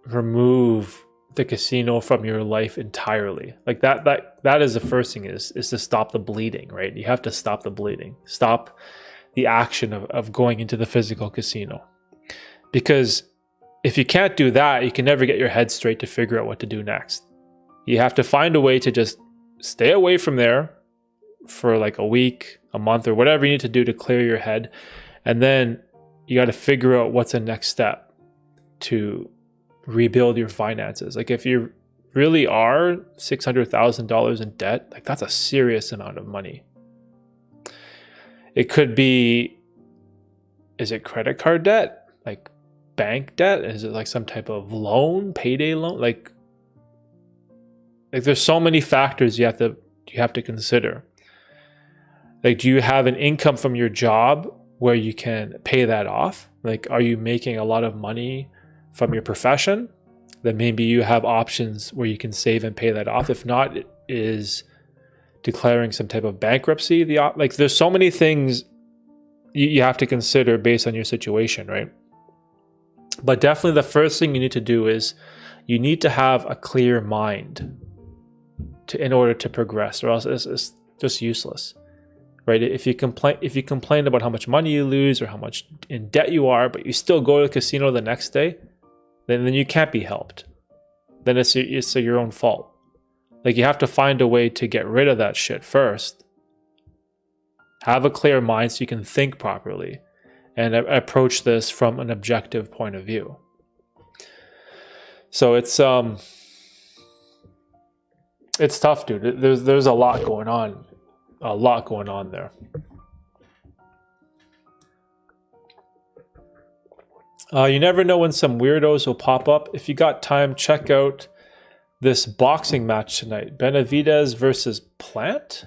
remove the casino from your life entirely. Like that is the first thing is to stop the bleeding, right? You have to stop the bleeding. Stop the action of going into the physical casino. Because if you can't do that, you can never get your head straight to figure out what to do next. You have to find a way to just stay away from there for like a week, a month, or whatever you need to do to clear your head. And then you got to figure out what's the next step to rebuild your finances. Like if you really are $600,000 in debt, like that's a serious amount of money. It could be, is it credit card debt? Like bank debt? Is it like some type of loan, payday loan? Like there's so many factors you have to consider. Like, do you have an income from your job where you can pay that off? Like, are you making a lot of money from your profession? Then maybe you have options where you can save and pay that off. If not, is declaring some type of bankruptcy like there's so many things you have to consider based on your situation, right? But definitely the first thing you need to do is you need to have a clear mind in order to progress, or else it's just useless, right? If you complain about how much money you lose or how much in debt you are, but you still go to the casino the next day, then you can't be helped. Then it's your own fault. Like you have to find a way to get rid of that shit first. Have a clear mind so you can think properly and approach this from an objective point of view. So it's tough, dude. There's a lot going on. A lot going on there. You never know when some weirdos will pop up. If you got time, check out this boxing match tonight. Benavidez versus Plant?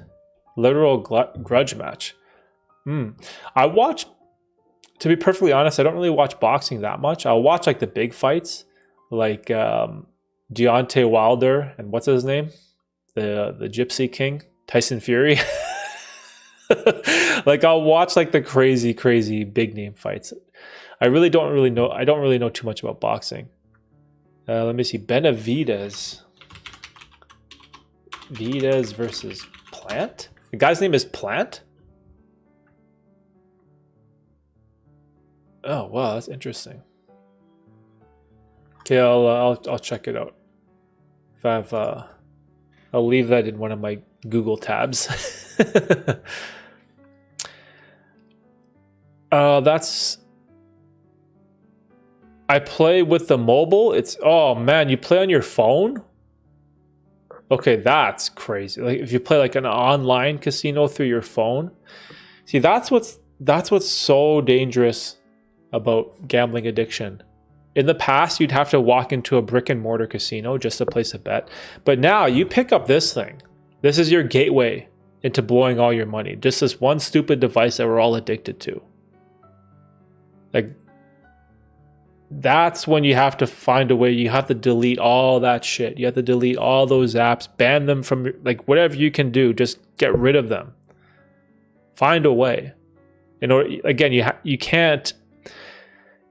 Literal grudge match. I watch, to be perfectly honest, I don't really watch boxing that much. I'll watch like the big fights, like Deontay Wilder and what's his name? The Gypsy King, Tyson Fury. Like I'll watch like the crazy big name fights. I don't really know too much about boxing. Let me see. Benavidez versus Plant? The guy's name is Plant? Oh, wow, that's interesting. Okay, I'll check it out. If I'll leave that in one of my Google tabs. I play with the mobile. Oh man, you play on your phone? Okay, that's crazy. Like if you play like an online casino through your phone. See, that's what's so dangerous about gambling addiction. In the past, you'd have to walk into a brick and mortar casino just to place a bet. But now you pick up this thing. This is your gateway into blowing all your money. Just this one stupid device that we're all addicted to. Like, that's when you have to find a way. You have to delete all that shit. You have to delete all those apps, ban them from, like, whatever you can do. Just get rid of them. Find a way. In order, again, you can't,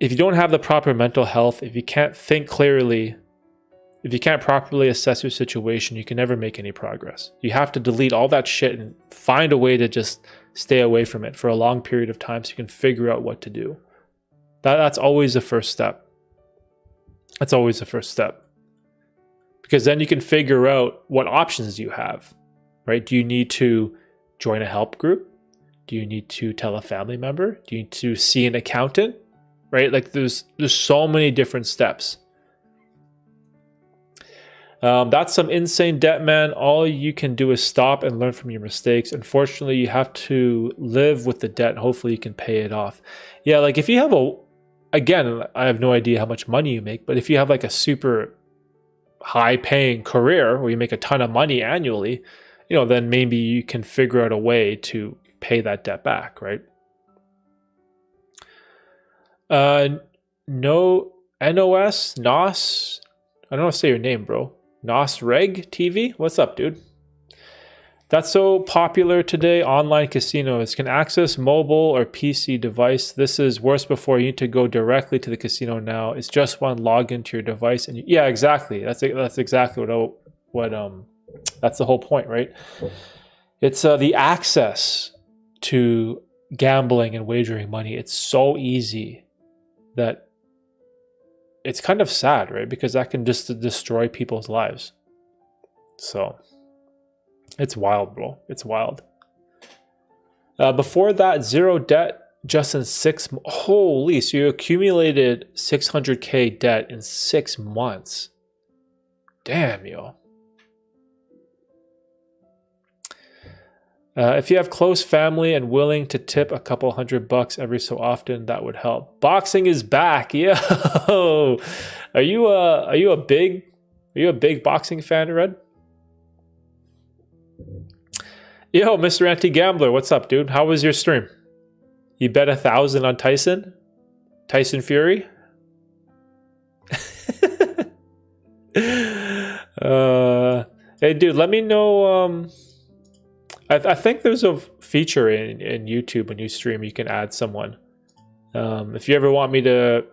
if you don't have the proper mental health, if you can't think clearly, if you can't properly assess your situation, you can never make any progress. You have to delete all that shit and find a way to just stay away from it for a long period of time so you can figure out what to do. That's always the first step. That's always the first step. Because then you can figure out what options you have, right? Do you need to join a help group? Do you need to tell a family member? Do you need to see an accountant? Right? Like there's so many different steps. That's some insane debt, man. All you can do is stop and learn from your mistakes. Unfortunately, you have to live with the debt and hopefully you can pay it off. Yeah, like if you have again, I have no idea how much money you make, but if you have like a super high paying career where you make a ton of money annually, then maybe you can figure out a way to pay that debt back, right? NOS, I don't know how to say your name, bro. Nosreg TV? What's up, dude? That's so popular today. Online casinos can access mobile or PC device. This is worse before. You need to go directly to the casino now. It's just one login to your device. And yeah, exactly. That's exactly what that's the whole point, right? It's the access to gambling and wagering money. It's so easy that it's kind of sad, right? Because that can just destroy people's lives. So it's wild, bro. It's wild. Before that, zero debt just in 6 months. Holy, so you accumulated 600K debt in 6 months. Damn, yo. If you have close family and willing to tip a couple $100 every so often, that would help. Boxing is back, yo. Are you a big boxing fan, Red? Yo, Mr. Anti-Gambler, what's up, dude? How was your stream? You bet 1,000 on Tyson? Tyson Fury? Hey, dude, let me know. I think there's a feature in YouTube when you stream, you can add someone. If you ever want me to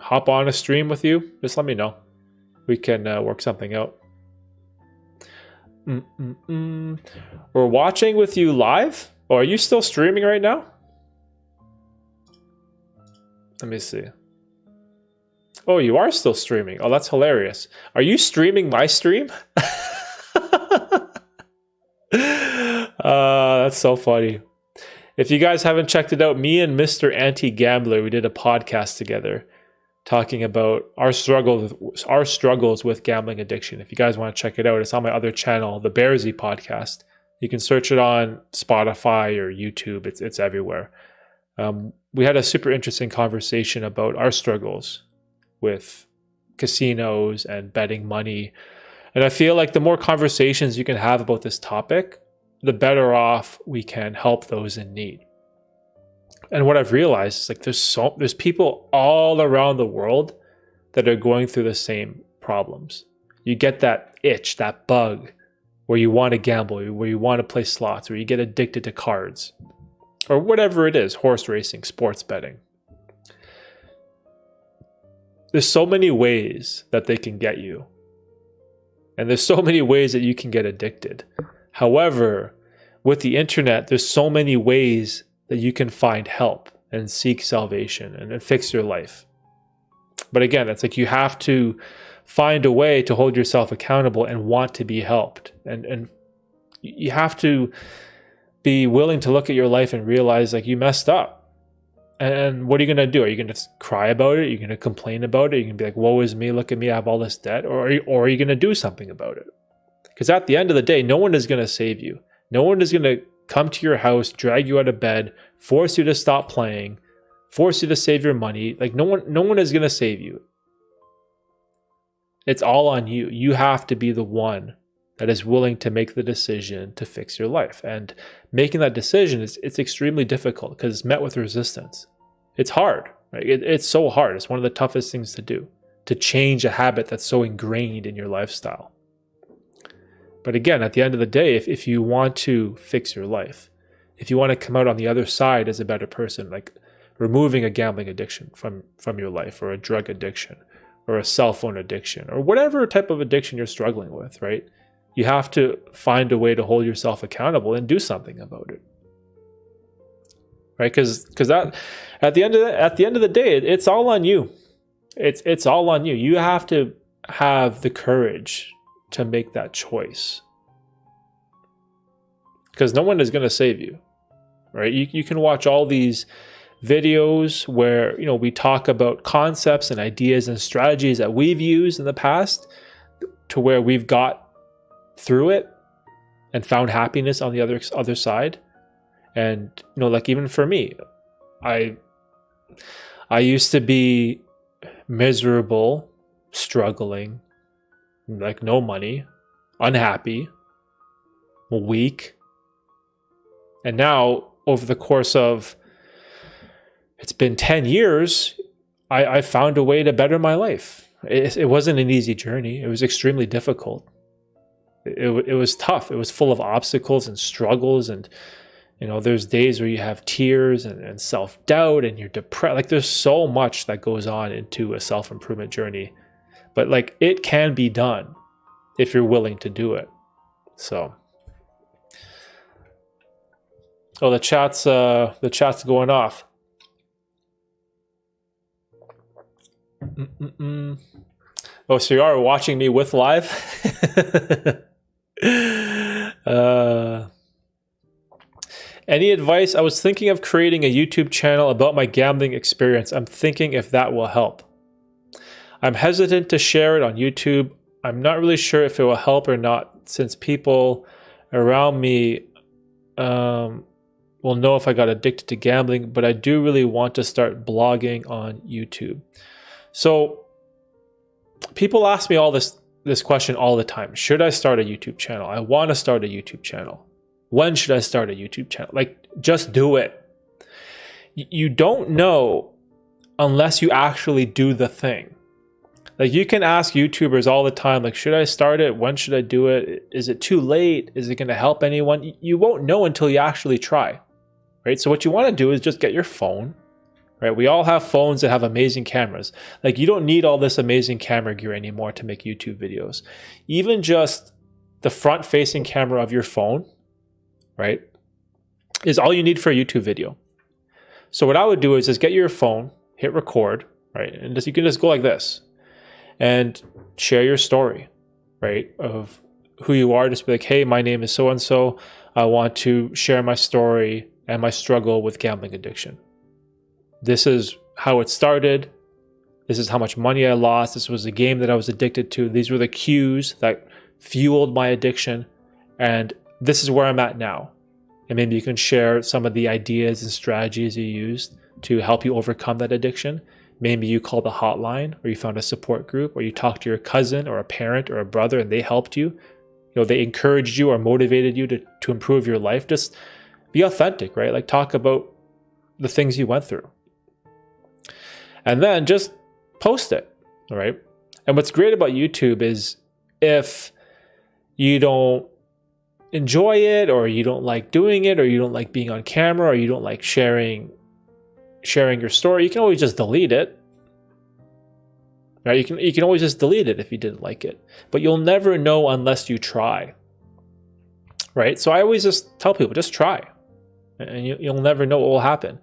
hop on a stream with you, just let me know. We can work something out. We're watching with you live? Oh, are you still streaming right now? Let me see. Oh, you are still streaming. Oh, that's hilarious. Are you streaming my stream? That's so funny. If you guys haven't checked it out, me and Mr. Anti-Gambler, we did a podcast together talking about our struggles with gambling addiction. If you guys want to check it out, it's on my other channel, the Bearsy Podcast. You can search it on Spotify or YouTube. It's everywhere. We had a super interesting conversation about our struggles with casinos and betting money. And I feel like the more conversations you can have about this topic, the better off we can help those in need. And what I've realized is like there's people all around the world that are going through the same problems. You get that itch, that bug, where you want to gamble, where you want to play slots, where you get addicted to cards, or whatever it is, horse racing, sports betting. There's so many ways that they can get you. And there's so many ways that you can get addicted. However, with the internet, there's so many ways that you can find help and seek salvation and fix your life. But again, it's like you have to find a way to hold yourself accountable and want to be helped. And you have to be willing to look at your life and realize like you messed up. And what are you going to do? Are you going to cry about it? Are you going to complain about it? Are you going to be like, woe is me, look at me, I have all this debt? Or are you going to do something about it? Because at the end of the day, no one is going to save you. No one is going to come to your house, drag you out of bed, force you to stop playing, force you to save your money. Like no one is going to save you. It's all on you. You have to be the one that is willing to make the decision to fix your life. And making that decision, it's extremely difficult because it's met with resistance. It's hard. Right? It's so hard. It's one of the toughest things to do, to change a habit that's so ingrained in your lifestyle. But again, at the end of the day, if you want to fix your life, if you want to come out on the other side as a better person, like removing a gambling addiction from your life, or a drug addiction, or a cell phone addiction, or whatever type of addiction you're struggling with, right? You have to find a way to hold yourself accountable and do something about it, right? Because that at the end of the day, it's all on you. It's all on you. You have to have the courage to make that choice, because no one is going to save you, right? You can watch all these videos where we talk about concepts and ideas and strategies that we've used in the past to where we've got through it and found happiness on the other side. And like even for me, I used to be miserable, struggling, like no money, unhappy, weak. And now over the course of, it's been 10 years, I found a way to better my life. It wasn't an easy journey. It was extremely difficult. It was tough. It was full of obstacles and struggles. And, there's days where you have tears and self-doubt and you're depressed. Like there's so much that goes on into a self-improvement journey. But like it can be done if you're willing to do it. So, the chat's going off. Oh, so you are watching me with live? Any advice? I was thinking of creating a YouTube channel about my gambling experience. I'm thinking if that will help. I'm hesitant to share it on YouTube. I'm not really sure if it will help or not, since people around me will know if I got addicted to gambling, but I do really want to start blogging on YouTube. So people ask me this question all the time. Should I start a YouTube channel? I want to start a YouTube channel. When should I start a YouTube channel? Like, just do it. You don't know unless you actually do the thing. Like, you can ask YouTubers all the time, like, should I start it? When should I do it? Is it too late? Is it going to help anyone? You won't know until you actually try, right? So what you want to do is just get your phone, right? We all have phones that have amazing cameras. Like, you don't need all this amazing camera gear anymore to make YouTube videos. Even just the front-facing camera of your phone, right, is all you need for a YouTube video. So what I would do is just get your phone, hit record, right? And you can just go like this and share your story, right, of who you are. Just be like, hey, my name is so-and-so. I want to share my story and my struggle with gambling addiction. This is how it started. This is how much money I lost. This was a game that I was addicted to. These were the cues that fueled my addiction. And this is where I'm at now. And maybe you can share some of the ideas and strategies you used to help you overcome that addiction. Maybe you called a hotline, or you found a support group, or you talked to your cousin or a parent or a brother and they helped you. They encouraged you or motivated you to improve your life. Just be authentic, right? Like, talk about the things you went through. And then just post it, all right? And what's great about YouTube is if you don't enjoy it, or you don't like doing it, or you don't like being on camera, or you don't like sharing your story, you can always just delete it, right? You can always just delete it if you didn't like it, but you'll never know unless you try, right? So I always just tell people, just try, and you'll never know what will happen.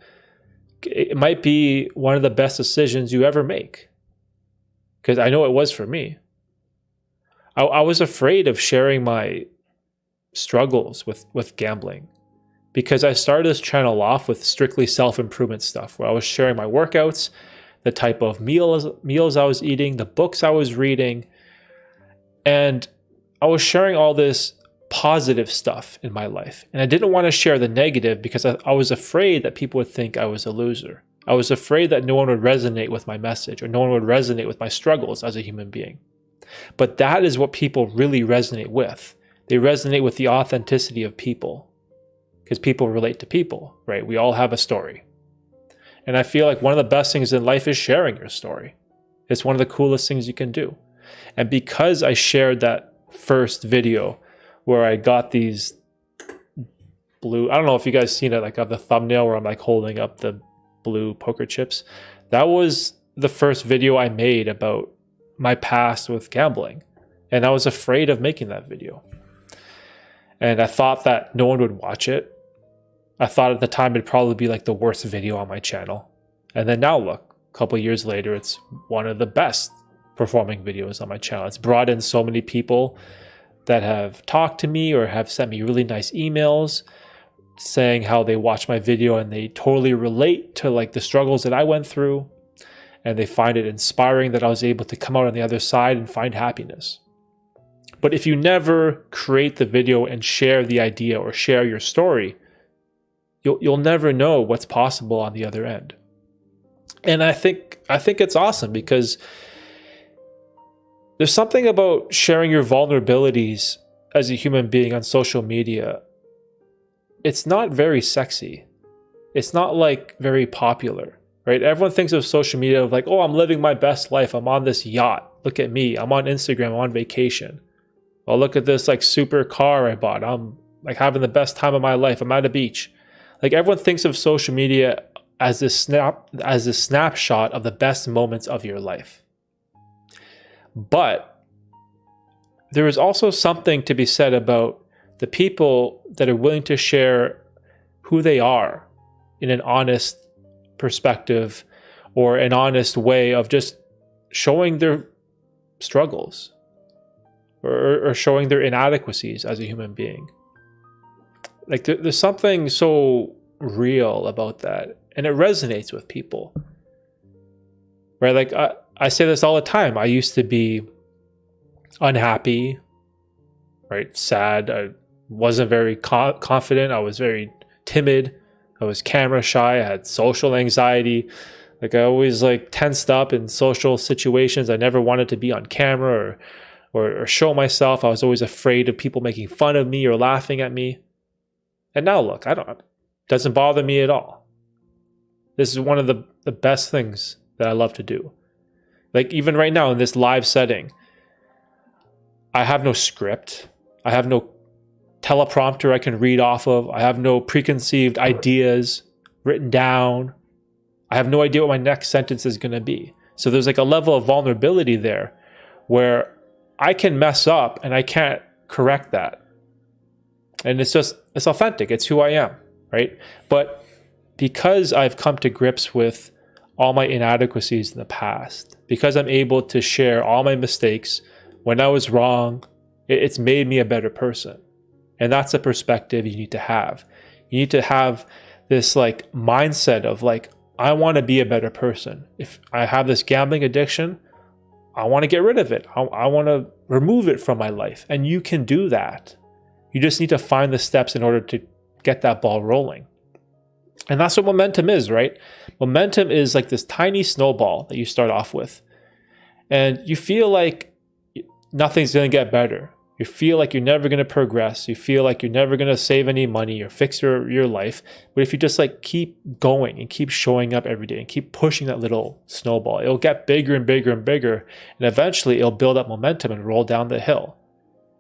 It might be one of the best decisions you ever make, because I know it was for me. I was afraid of sharing my struggles with gambling, because I started this channel off with strictly self-improvement stuff, where I was sharing my workouts, the type of meals I was eating, the books I was reading, and I was sharing all this positive stuff in my life. And I didn't want to share the negative, because I was afraid that people would think I was a loser. I was afraid that no one would resonate with my message, or no one would resonate with my struggles as a human being. But that is what people really resonate with. They resonate with the authenticity of people, because people relate to people, right? We all have a story. And I feel like one of the best things in life is sharing your story. It's one of the coolest things you can do. And because I shared that first video where I got these blue, I don't know if you guys seen it, like of the thumbnail where I'm like holding up the blue poker chips. That was the first video I made about my past with gambling. And I was afraid of making that video. And I thought that no one would watch it. I thought at the time it'd probably be like the worst video on my channel. And then now look, a couple of years later, it's one of the best performing videos on my channel. It's brought in so many people that have talked to me or have sent me really nice emails saying how they watch my video and they totally relate to like the struggles that I went through. And they find it inspiring that I was able to come out on the other side and find happiness. But if you never create the video and share the idea or share your story, you'll never know what's possible on the other end. And I think it's awesome, because there's something about sharing your vulnerabilities as a human being on social media. It's not very sexy. It's not like very popular, right? Everyone thinks of social media of like, oh, I'm living my best life. I'm on this yacht. Look at me. I'm on Instagram. I'm on vacation. Well, look at this like super car I bought. I'm like having the best time of my life. I'm at a beach. Like, everyone thinks of social media as a snapshot of the best moments of your life. But there is also something to be said about the people that are willing to share who they are in an honest perspective, or an honest way of just showing their struggles or showing their inadequacies as a human being. Like there's something so real about that, and it resonates with people. Right? Like I say this all the time. I used to be unhappy, right? Sad. I wasn't very confident. I was very timid. I was camera shy. I had social anxiety. Like I always like tensed up in social situations. I never wanted to be on camera or show myself. I was always afraid of people making fun of me or laughing at me. And now look, it doesn't bother me at all. This is one of the best things that I love to do. Like even right now in this live setting, I have no script. I have no teleprompter I can read off of. I have no preconceived ideas written down. I have no idea what my next sentence is going to be. So there's like a level of vulnerability there where I can mess up and I can't correct that. And it's authentic. It's who I am, right? But because I've come to grips with all my inadequacies in the past, because I'm able to share all my mistakes when I was wrong, it's made me a better person. And that's a perspective you need to have. You need to have this like mindset of like, I want to be a better person. If I have this gambling addiction, I want to get rid of it. I want to remove it from my life. And you can do that. You just need to find the steps in order to get that ball rolling. And that's what momentum is, right? Momentum is like this tiny snowball that you start off with. And you feel like nothing's going to get better. You feel like you're never going to progress. You feel like you're never going to save any money or fix your life. But if you just like keep going and keep showing up every day and keep pushing that little snowball, it'll get bigger and bigger and bigger. And eventually it'll build up momentum and roll down the hill.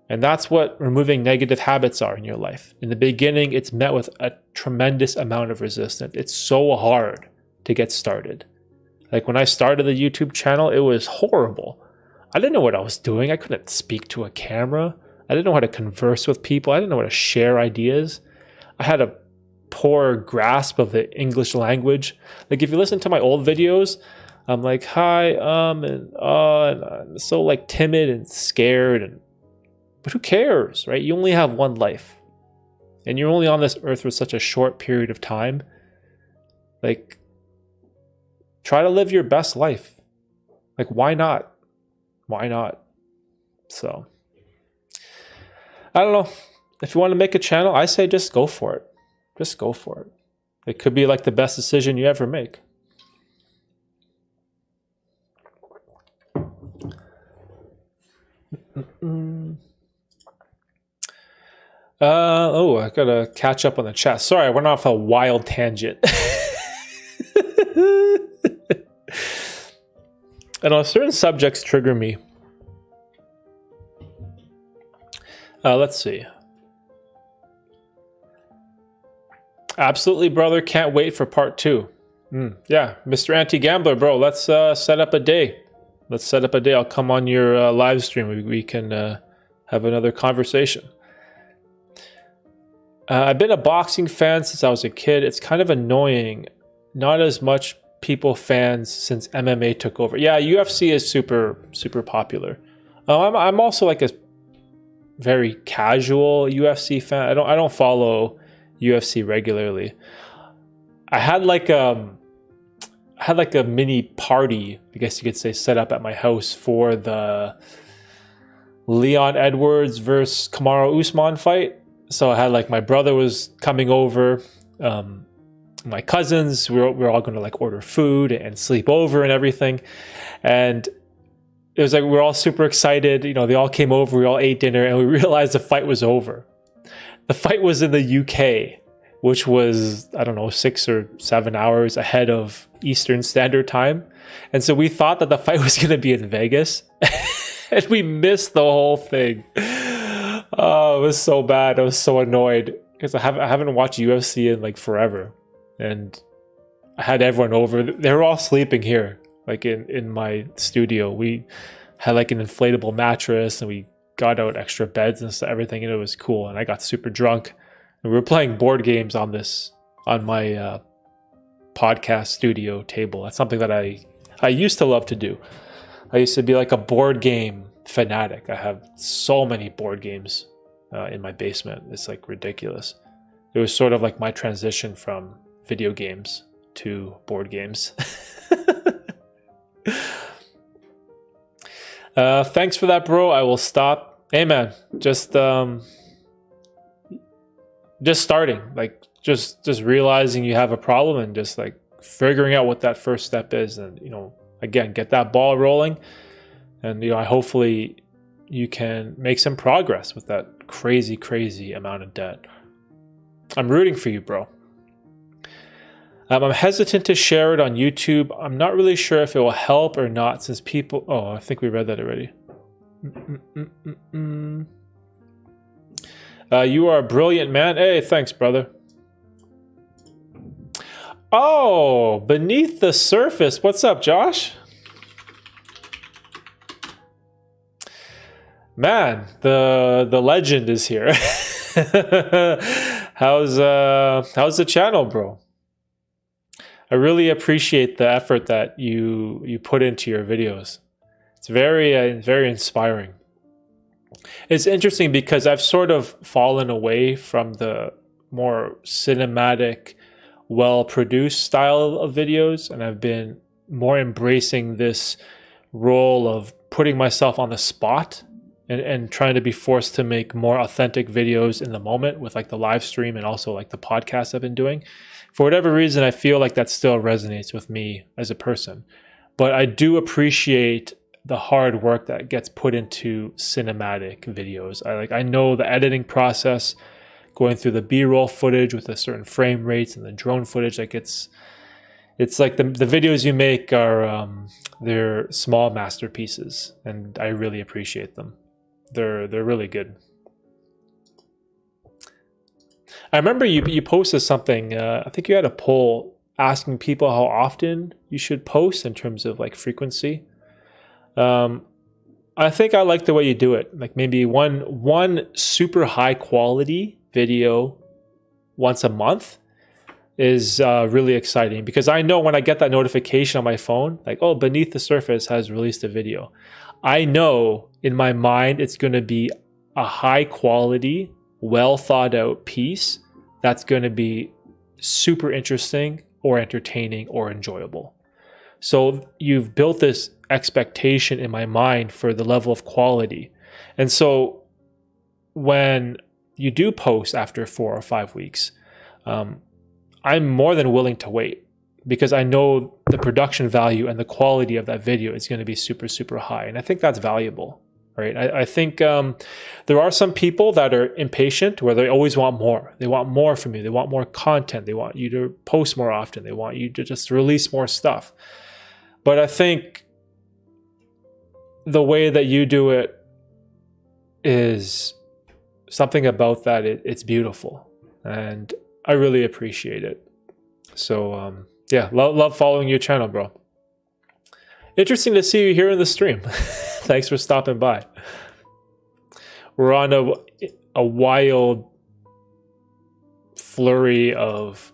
And that's what removing negative habits are in your life. In the beginning, it's met with a tremendous amount of resistance. It's so hard to get started. Like when I started the YouTube channel, it was horrible. I didn't know what I was doing. I couldn't speak to a camera. I didn't know how to converse with people. I didn't know how to share ideas. I had a poor grasp of the English language. Like if you listen to my old videos, I'm like, hi, and I'm so like timid and scared, but who cares, right? You only have one life. And you're only on this earth for such a short period of time. Like, try to live your best life. Like, why not? Why not? So, I don't know. If you want to make a channel, I say just go for it. Just go for it. It could be like the best decision you ever make. I gotta catch up on the chat. Sorry, I went off a wild tangent. And certain subjects trigger me. Let's see. Absolutely, brother. Can't wait for part 2. Yeah, Mr. Anti-Gambler, bro. Let's set up a day. Let's set up a day. I'll come on your live stream. We can have another conversation. I've been a boxing fan since I was a kid. It's kind of annoying. Not as much people fans since MMA took over. Yeah, UFC is super, super popular. I'm also like a very casual UFC fan. I don't follow UFC regularly. I had like a mini party, I guess you could say, set up at my house for the Leon Edwards versus Kamaru Usman fight. So I had like my brother was coming over, my cousins, we were all going to like order food and sleep over and everything. And it was like, we were all super excited. You know, they all came over, we all ate dinner, and we realized the fight was over. The fight was in the UK, which was, I don't know, 6 or 7 hours ahead of Eastern Standard Time. And so we thought that the fight was going to be in Vegas, and we missed the whole thing. Oh, it was so bad. I was so annoyed because I haven't watched UFC in like forever. And I had everyone over. They were all sleeping here, like in my studio. We had like an inflatable mattress, and we got out extra beds and stuff, everything, and it was cool. And I got super drunk. And we were playing board games on my podcast studio table. That's something that I used to love to do. I used to be like a board game fanatic. I have so many board games in my basement. It's like ridiculous. It was sort of like my transition from video games to board games. Thanks for that, bro. I will stop. Hey, man, just starting, like just realizing you have a problem and just like figuring out what that first step is, and again, get that ball rolling, and hopefully you can make some progress with that crazy amount of debt. I'm rooting for you, bro. I'm hesitant to share it on YouTube. I'm not really sure if it will help or not, since people... Oh, I think we read that already. You are a brilliant man. Hey, thanks, brother. Oh, Beneath the Surface. What's up, Josh? Man, the legend is here. How's the channel, bro? I really appreciate the effort that you put into your videos. It's very inspiring. It's interesting because I've sort of fallen away from the more cinematic, well-produced style of videos, and I've been more embracing this role of putting myself on the spot and trying to be forced to make more authentic videos in the moment with like the live stream and also like the podcast I've been doing. For whatever reason, I feel like that still resonates with me as a person. But I do appreciate the hard work that gets put into cinematic videos. I know the editing process, going through the B-roll footage with a certain frame rates and the drone footage. Like it's like the videos you make are they're small masterpieces, and I really appreciate them. They're really good. I remember you posted something. I think you had a poll asking people how often you should post in terms of like frequency. I think I like the way you do it. Like maybe one super high quality video once a month is really exciting, because I know when I get that notification on my phone, like, oh, Beneath the Surface has released a video, I know in my mind it's going to be a high quality, well thought out piece that's going to be super interesting or entertaining or enjoyable. So you've built this expectation in my mind for the level of quality. And so when you do post after 4 or 5 weeks, I'm more than willing to wait, because I know the production value and the quality of that video is going to be super high. And I think that's valuable, right? I think there are some people that are impatient, where they always want more. They want more from you. They want more content. They want you to post more often. They want you to just release more stuff. But I think the way that you do it is something about that. It's beautiful, and I really appreciate it. So yeah, love following your channel, bro. Interesting to see you here in the stream. Thanks for stopping by. We're on a wild flurry of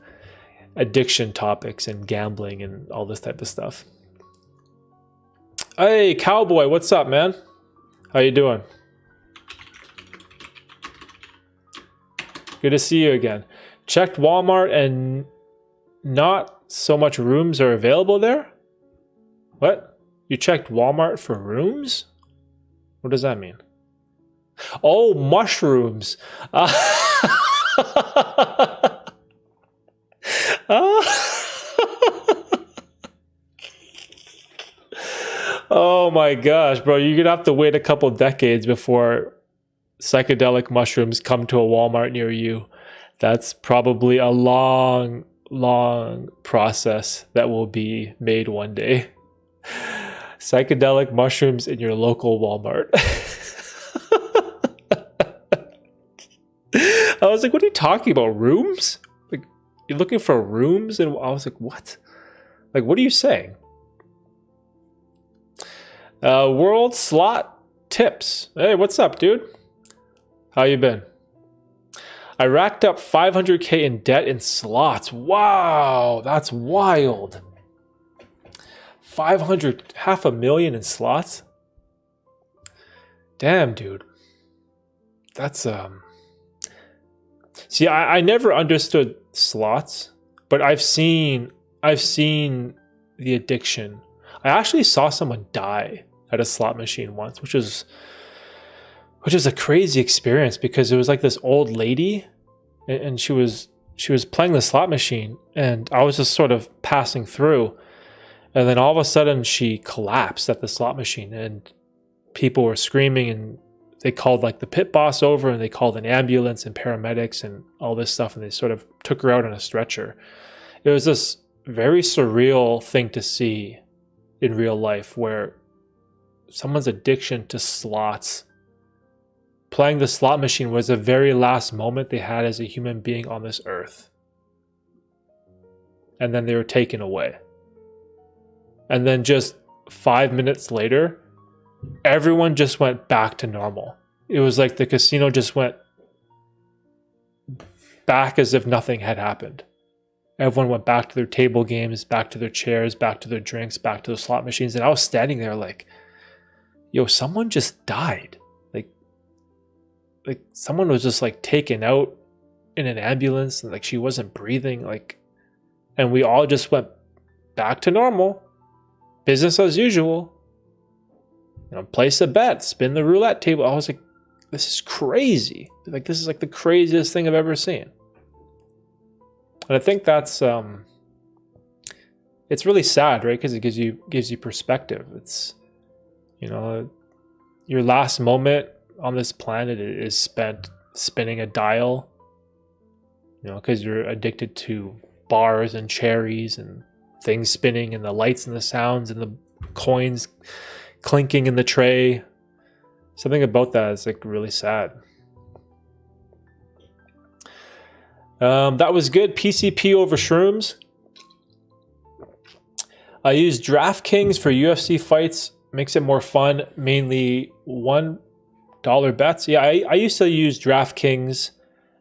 addiction topics and gambling and all this type of stuff. Hey, Cowboy, what's up, man? How you doing? Good to see you again. Checked Walmart and not so much rooms are available there? What? You checked Walmart for rooms? What does that mean? Oh, mushrooms. Oh my gosh, bro. You're going to have to wait a couple decades before psychedelic mushrooms come to a Walmart near you. That's probably a long process that will be made one day. Psychedelic mushrooms in your local Walmart. I was like, what are you talking about? Rooms? Like, you're looking for rooms? And I was like, what? Like, what are you saying? World Slot Tips. Hey, what's up, dude? How you been? I racked up 500K in debt in slots. Wow, that's wild. 500, half a million in slots. Damn, dude. That's See, I never understood slots, but I've seen the addiction. I actually saw someone die at a slot machine once, which is a crazy experience because it was like this old lady, and she was playing the slot machine, and I was just sort of passing through, and then all of a sudden she collapsed at the slot machine, and people were screaming, and they called like the pit boss over, and they called an ambulance and paramedics and all this stuff, and they sort of took her out on a stretcher. It was this very surreal thing to see in real life, where someone's addiction to slots, playing the slot machine, was the very last moment they had as a human being on this earth. And then they were taken away. And then just 5 minutes later, everyone just went back to normal. It was like the casino just went back as if nothing had happened. Everyone went back to their table games, back to their chairs, back to their drinks, back to the slot machines. And I was standing there like, yo, someone just died. Like someone was just like taken out in an ambulance, and like she wasn't breathing, like, and we all just went back to normal, business as usual. You know, place a bet, spin the roulette table. I was like, this is crazy. Like, this is like the craziest thing I've ever seen. And I think that's it's really sad, right? Because it gives you perspective. It's, you know, your last moment on this planet is spent spinning a dial, you know, because you're addicted to bars and cherries and things spinning and the lights and the sounds and the coins clinking in the tray. Something about that is like really sad. That was good. PCP over shrooms. I use DraftKings for UFC fights. Makes it more fun. Mainly $1 bets. Yeah, I used to use DraftKings,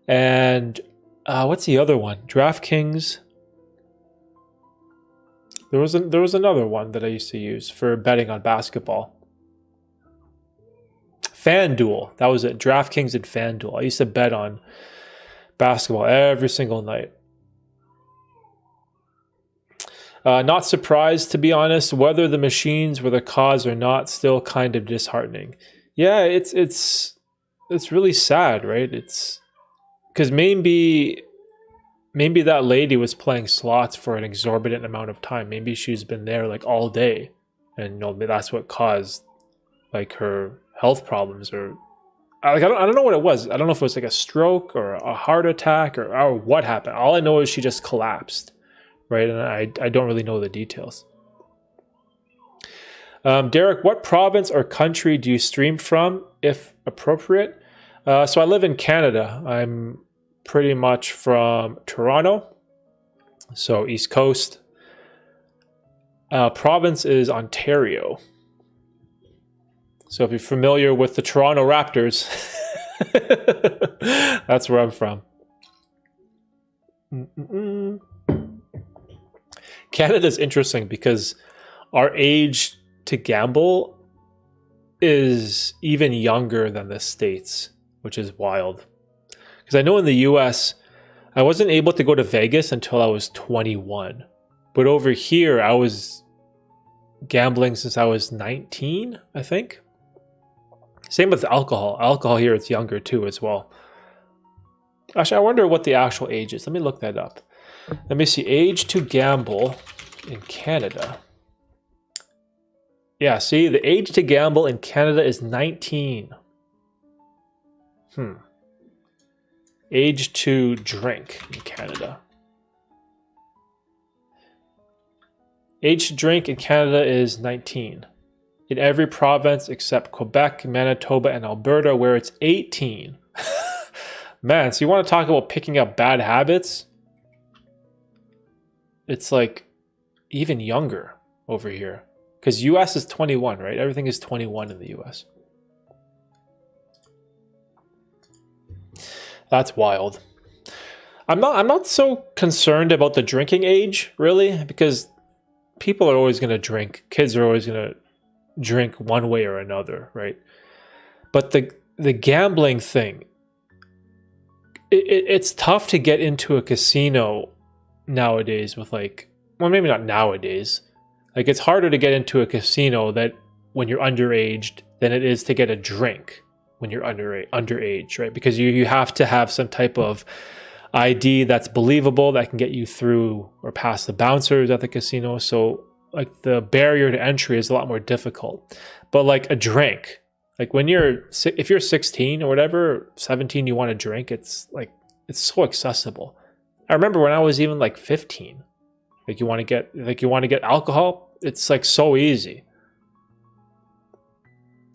and what's the other one? DraftKings. There was another one that I used to use for betting on basketball. FanDuel. That was it. DraftKings and FanDuel. I used to bet on basketball every single night. Not surprised, to be honest. Whether the machines were the cause or not, still kind of disheartening. Yeah, it's really sad, right? It's because maybe that lady was playing slots for an exorbitant amount of time. Maybe she's been there like all day, and you know, that's what caused like her health problems, or like I don't know what it was. I don't know if it was like a stroke or a heart attack or what happened. All I know is she just collapsed, right? And I don't really know the details. Derek, what province or country do you stream from, if appropriate? So I live in Canada. I'm pretty much from Toronto, so East Coast. Province is Ontario. So if you're familiar with the Toronto Raptors, that's where I'm from. Canada's interesting because our age to gamble is even younger than the States, which is wild. Because I know in the US, I wasn't able to go to Vegas until I was 21. But over here, I was gambling since I was 19, I think. Same with alcohol. Alcohol here, it's younger too as well. Actually, I wonder what the actual age is. Let me look that up. Let me see. Age to gamble in Canada. Yeah, see, the age to gamble in Canada is 19. Age to drink in Canada. Age to drink in Canada is 19. In every province except Quebec, Manitoba, and Alberta, where it's 18. Man, so you want to talk about picking up bad habits? It's like even younger over here. Because US is 21, right? Everything is 21 in the US. That's wild. I'm not so concerned about the drinking age, really, because people are always going to drink. Kids are always going to drink one way or another, right? But the gambling thing, it's tough to get into a casino nowadays with like, well, maybe not nowadays. Like it's harder to get into a casino that when you're underage than it is to get a drink when you're underage, right? Because you have to have some type of ID that's believable that can get you through or past the bouncers at the casino. So like the barrier to entry is a lot more difficult. But like a drink, like if you're 16 or whatever, 17, you want a drink, it's so accessible. I remember when I was even like 15, like you want to get alcohol, it's like so easy.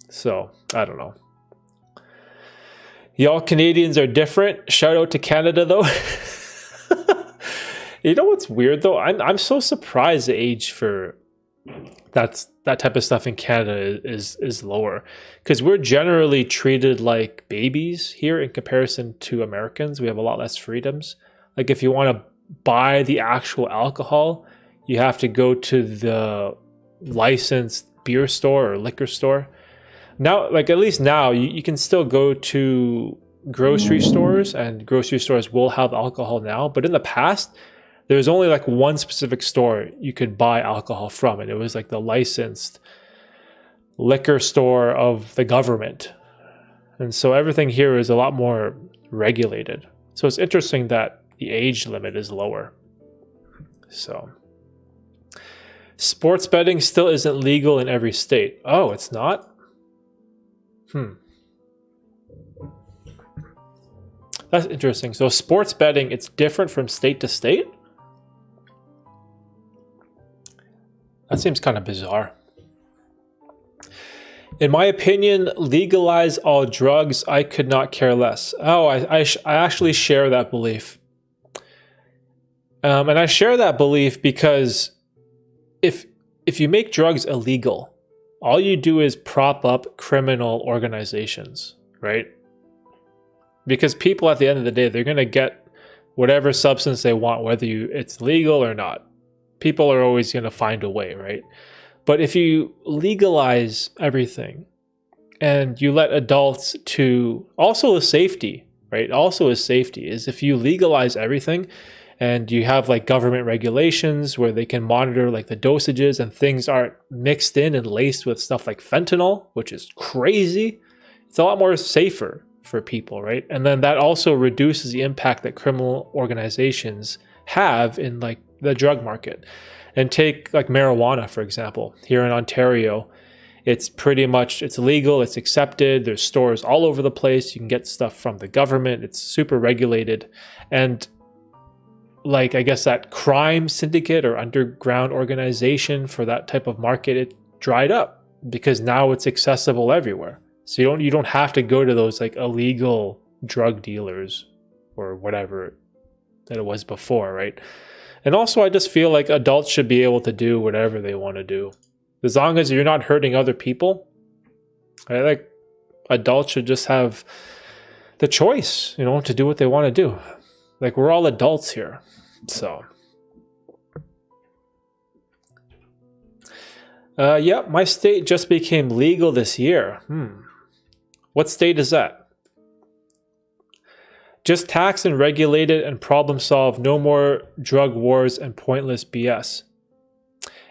So I don't know. Y'all Canadians are different. Shout out to Canada though. You know what's weird though? I'm so surprised the age for that type of stuff in Canada is lower, because we're generally treated like babies here in comparison to Americans. We have a lot less freedoms. Like if you want to buy the actual alcohol, you have to go to the licensed beer store or liquor store. Now, like at least now, you can still go to grocery stores, and grocery stores will have alcohol now. But in the past, there was only like one specific store you could buy alcohol from, and it was like the licensed liquor store of the government. And so everything here is a lot more regulated. So it's interesting that the age limit is lower. So sports betting still isn't legal in every state. Oh, it's not? That's interesting. So sports betting, it's different from state to state? That seems kind of bizarre. In my opinion, legalize all drugs. I could not care less. Oh, I actually share that belief. And I share that belief because if you make drugs illegal, all you do is prop up criminal organizations, right? Because people at the end of the day, they're going to get whatever substance they want, whether it's legal or not. People are always going to find a way, right? But if you legalize everything and you let adults to also a safety, right? Also a safety is if you legalize everything and you have like government regulations where they can monitor like the dosages and things aren't mixed in and laced with stuff like fentanyl, which is crazy. It's a lot more safer for people, right? And then that also reduces the impact that criminal organizations have in like the drug market. And take like marijuana, for example. Here in Ontario, it's legal, it's accepted. There's stores all over the place. You can get stuff from the government. It's super regulated. And like, I guess that crime syndicate or underground organization for that type of market, it dried up because now it's accessible everywhere. So you don't have to go to those like illegal drug dealers or whatever that it was before, right? And also, I just feel like adults should be able to do whatever they want to do. As long as you're not hurting other people, I like adults should just have the choice, to do what they want to do. Like, we're all adults here. So, yeah, my state just became legal this year. What state is that? Just tax and regulate it and problem solve. No more drug wars and pointless BS.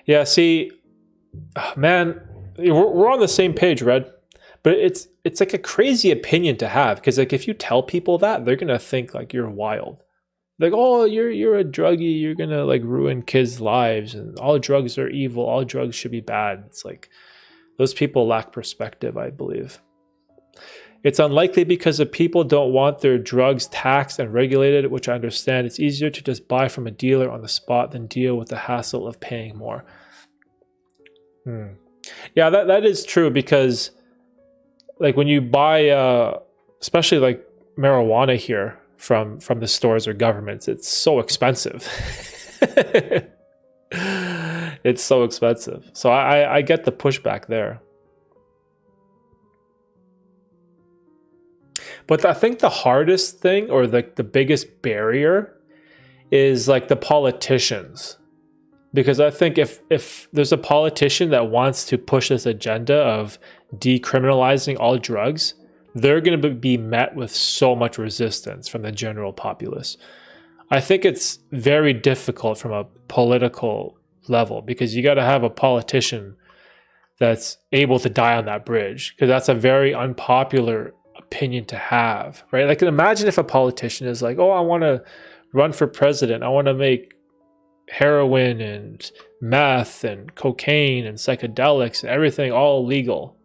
Yeah, see, man, we're on the same page, Red. But it's like a crazy opinion to have, because like if you tell people that, they're gonna think like you're wild. Like, oh, you're a druggie. You're gonna like ruin kids' lives, and all drugs are evil. All drugs should be bad. It's like those people lack perspective, I believe. It's unlikely because if people don't want their drugs taxed and regulated, which I understand. It's easier to just buy from a dealer on the spot than deal with the hassle of paying more. Yeah, that is true, because like when you buy, especially like marijuana here from the stores or governments, it's so expensive. It's so expensive. So I get the pushback there. But I think the hardest thing, or the biggest barrier, is like the politicians. Because I think if there's a politician that wants to push this agenda of decriminalizing all drugs, they're going to be met with so much resistance from the general populace. I think it's very difficult from a political level because you got to have a politician that's able to die on that bridge, because that's a very unpopular opinion to have, right? Like, imagine if a politician is like, oh, I want to run for president. I want to make heroin and meth and cocaine and psychedelics and everything all legal.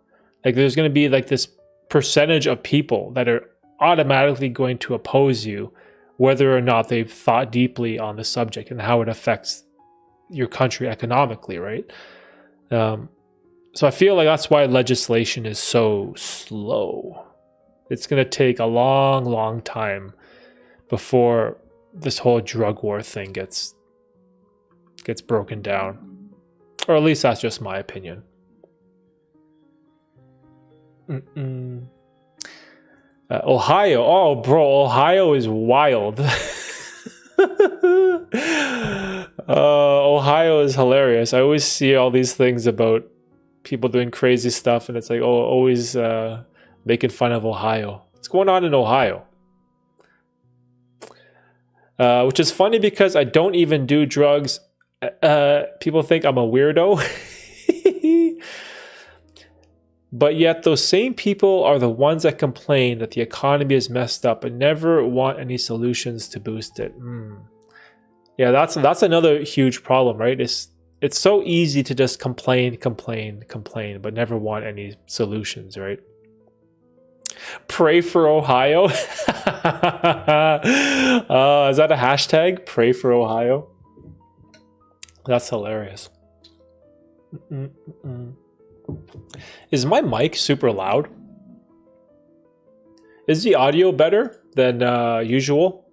Like, there's going to be like this percentage of people that are automatically going to oppose you, whether or not they've thought deeply on the subject and how it affects your country economically, right? So I feel like that's why legislation is so slow. It's going to take a long, long time before this whole drug war thing gets broken down. Or at least that's just my opinion. Ohio. Oh, bro, Ohio is wild. Ohio is hilarious. I always see all these things about people doing crazy stuff, and it's like, oh, always making fun of Ohio. What's going on in Ohio? Which is funny because I don't even do drugs. People think I'm a weirdo. But yet those same people are the ones that complain that the economy is messed up and never want any solutions to boost it. Yeah, that's another huge problem, right? It's so easy to just complain, but never want any solutions, right? Pray for Ohio. Is that a hashtag? Pray for Ohio. That's hilarious. Is my mic super loud? Is the audio better than usual?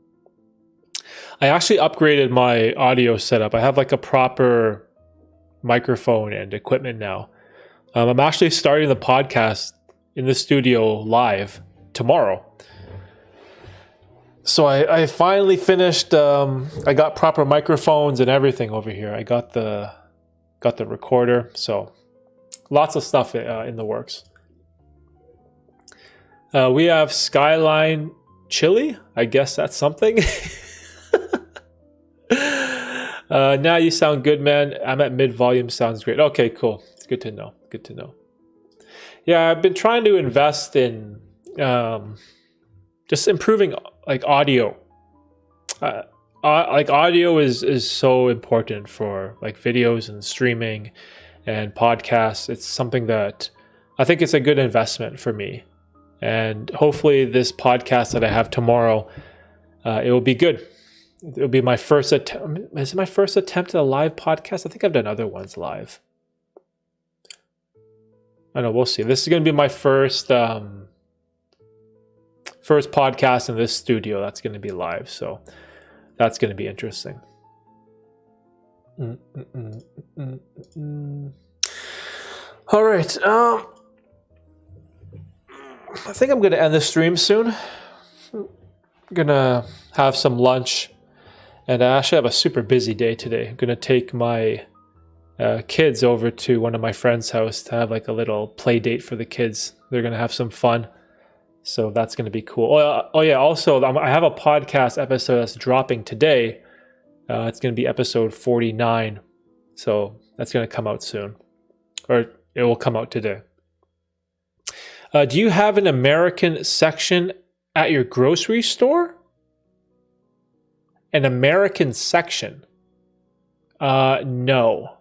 I actually upgraded my audio setup. I have like a proper microphone and equipment now. I'm actually starting the podcast in the studio live tomorrow. So I finally finished. I got proper microphones and everything over here. I got the recorder. So lots of stuff in the works. We have Skyline Chili. I guess that's something. Now you sound good, man. I'm at mid volume. Sounds great. Okay, cool. It's good to know. Good to know. Yeah, I've been trying to invest in just improving like audio. Like audio is so important for like videos and streaming and podcasts. It's something that I think it's a good investment for me. And hopefully this podcast that I have tomorrow, it will be good. It'll be my first attempt. Is it my first attempt at a live podcast? I think I've done other ones live. I know, we'll see. This is going to be my first podcast in this studio that's going to be live. So that's going to be interesting. All right. I think I'm going to end the stream soon. I'm going to have some lunch. And I actually have a super busy day today. I'm going to take my kids over to one of my friends' house to have like a little play date for the kids. They're going to have some fun. So that's going to be cool. Oh yeah. Also, I have a podcast episode that's dropping today. It's going to be episode 49. So that's going to come out soon. Or it will come out today. Do you have an American section at your grocery store? An American section? No.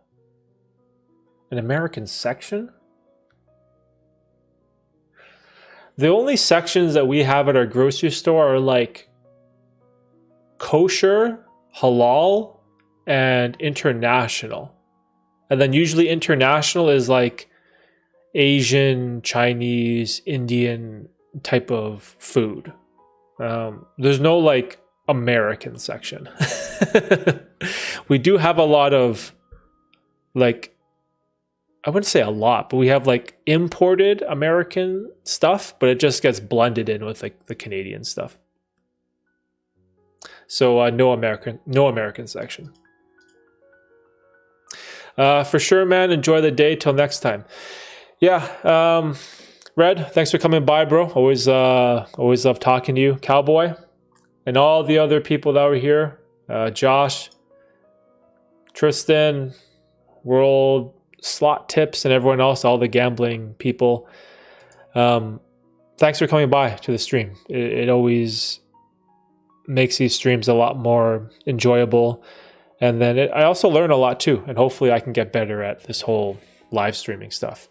An American section? The only sections that we have at our grocery store are like kosher, halal, and international. And then usually international is like Asian, Chinese, Indian type of food. There's no like American section. We do have a lot of like, I wouldn't say a lot, but we have like imported American stuff, but it just gets blended in with like the Canadian stuff. So no American section. For sure, man. Enjoy the day. Till next time. Yeah. Red, thanks for coming by, bro. Always love talking to you. Cowboy, and all the other people that were here. Josh, Tristan, World Slot Tips, and everyone else, all the gambling people. Thanks for coming by to the stream. It always makes these streams a lot more enjoyable. And then I also learn a lot too. And hopefully I can get better at this whole live streaming stuff.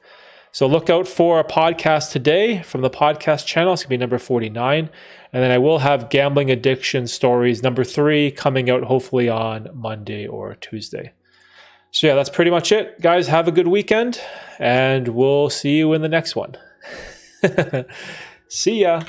So look out for a podcast today from the podcast channel. It's going to be number 49. And then I will have Gambling Addiction Stories number 3 coming out hopefully on Monday or Tuesday. So yeah, that's pretty much it. Guys, have a good weekend. And we'll see you in the next one. See ya.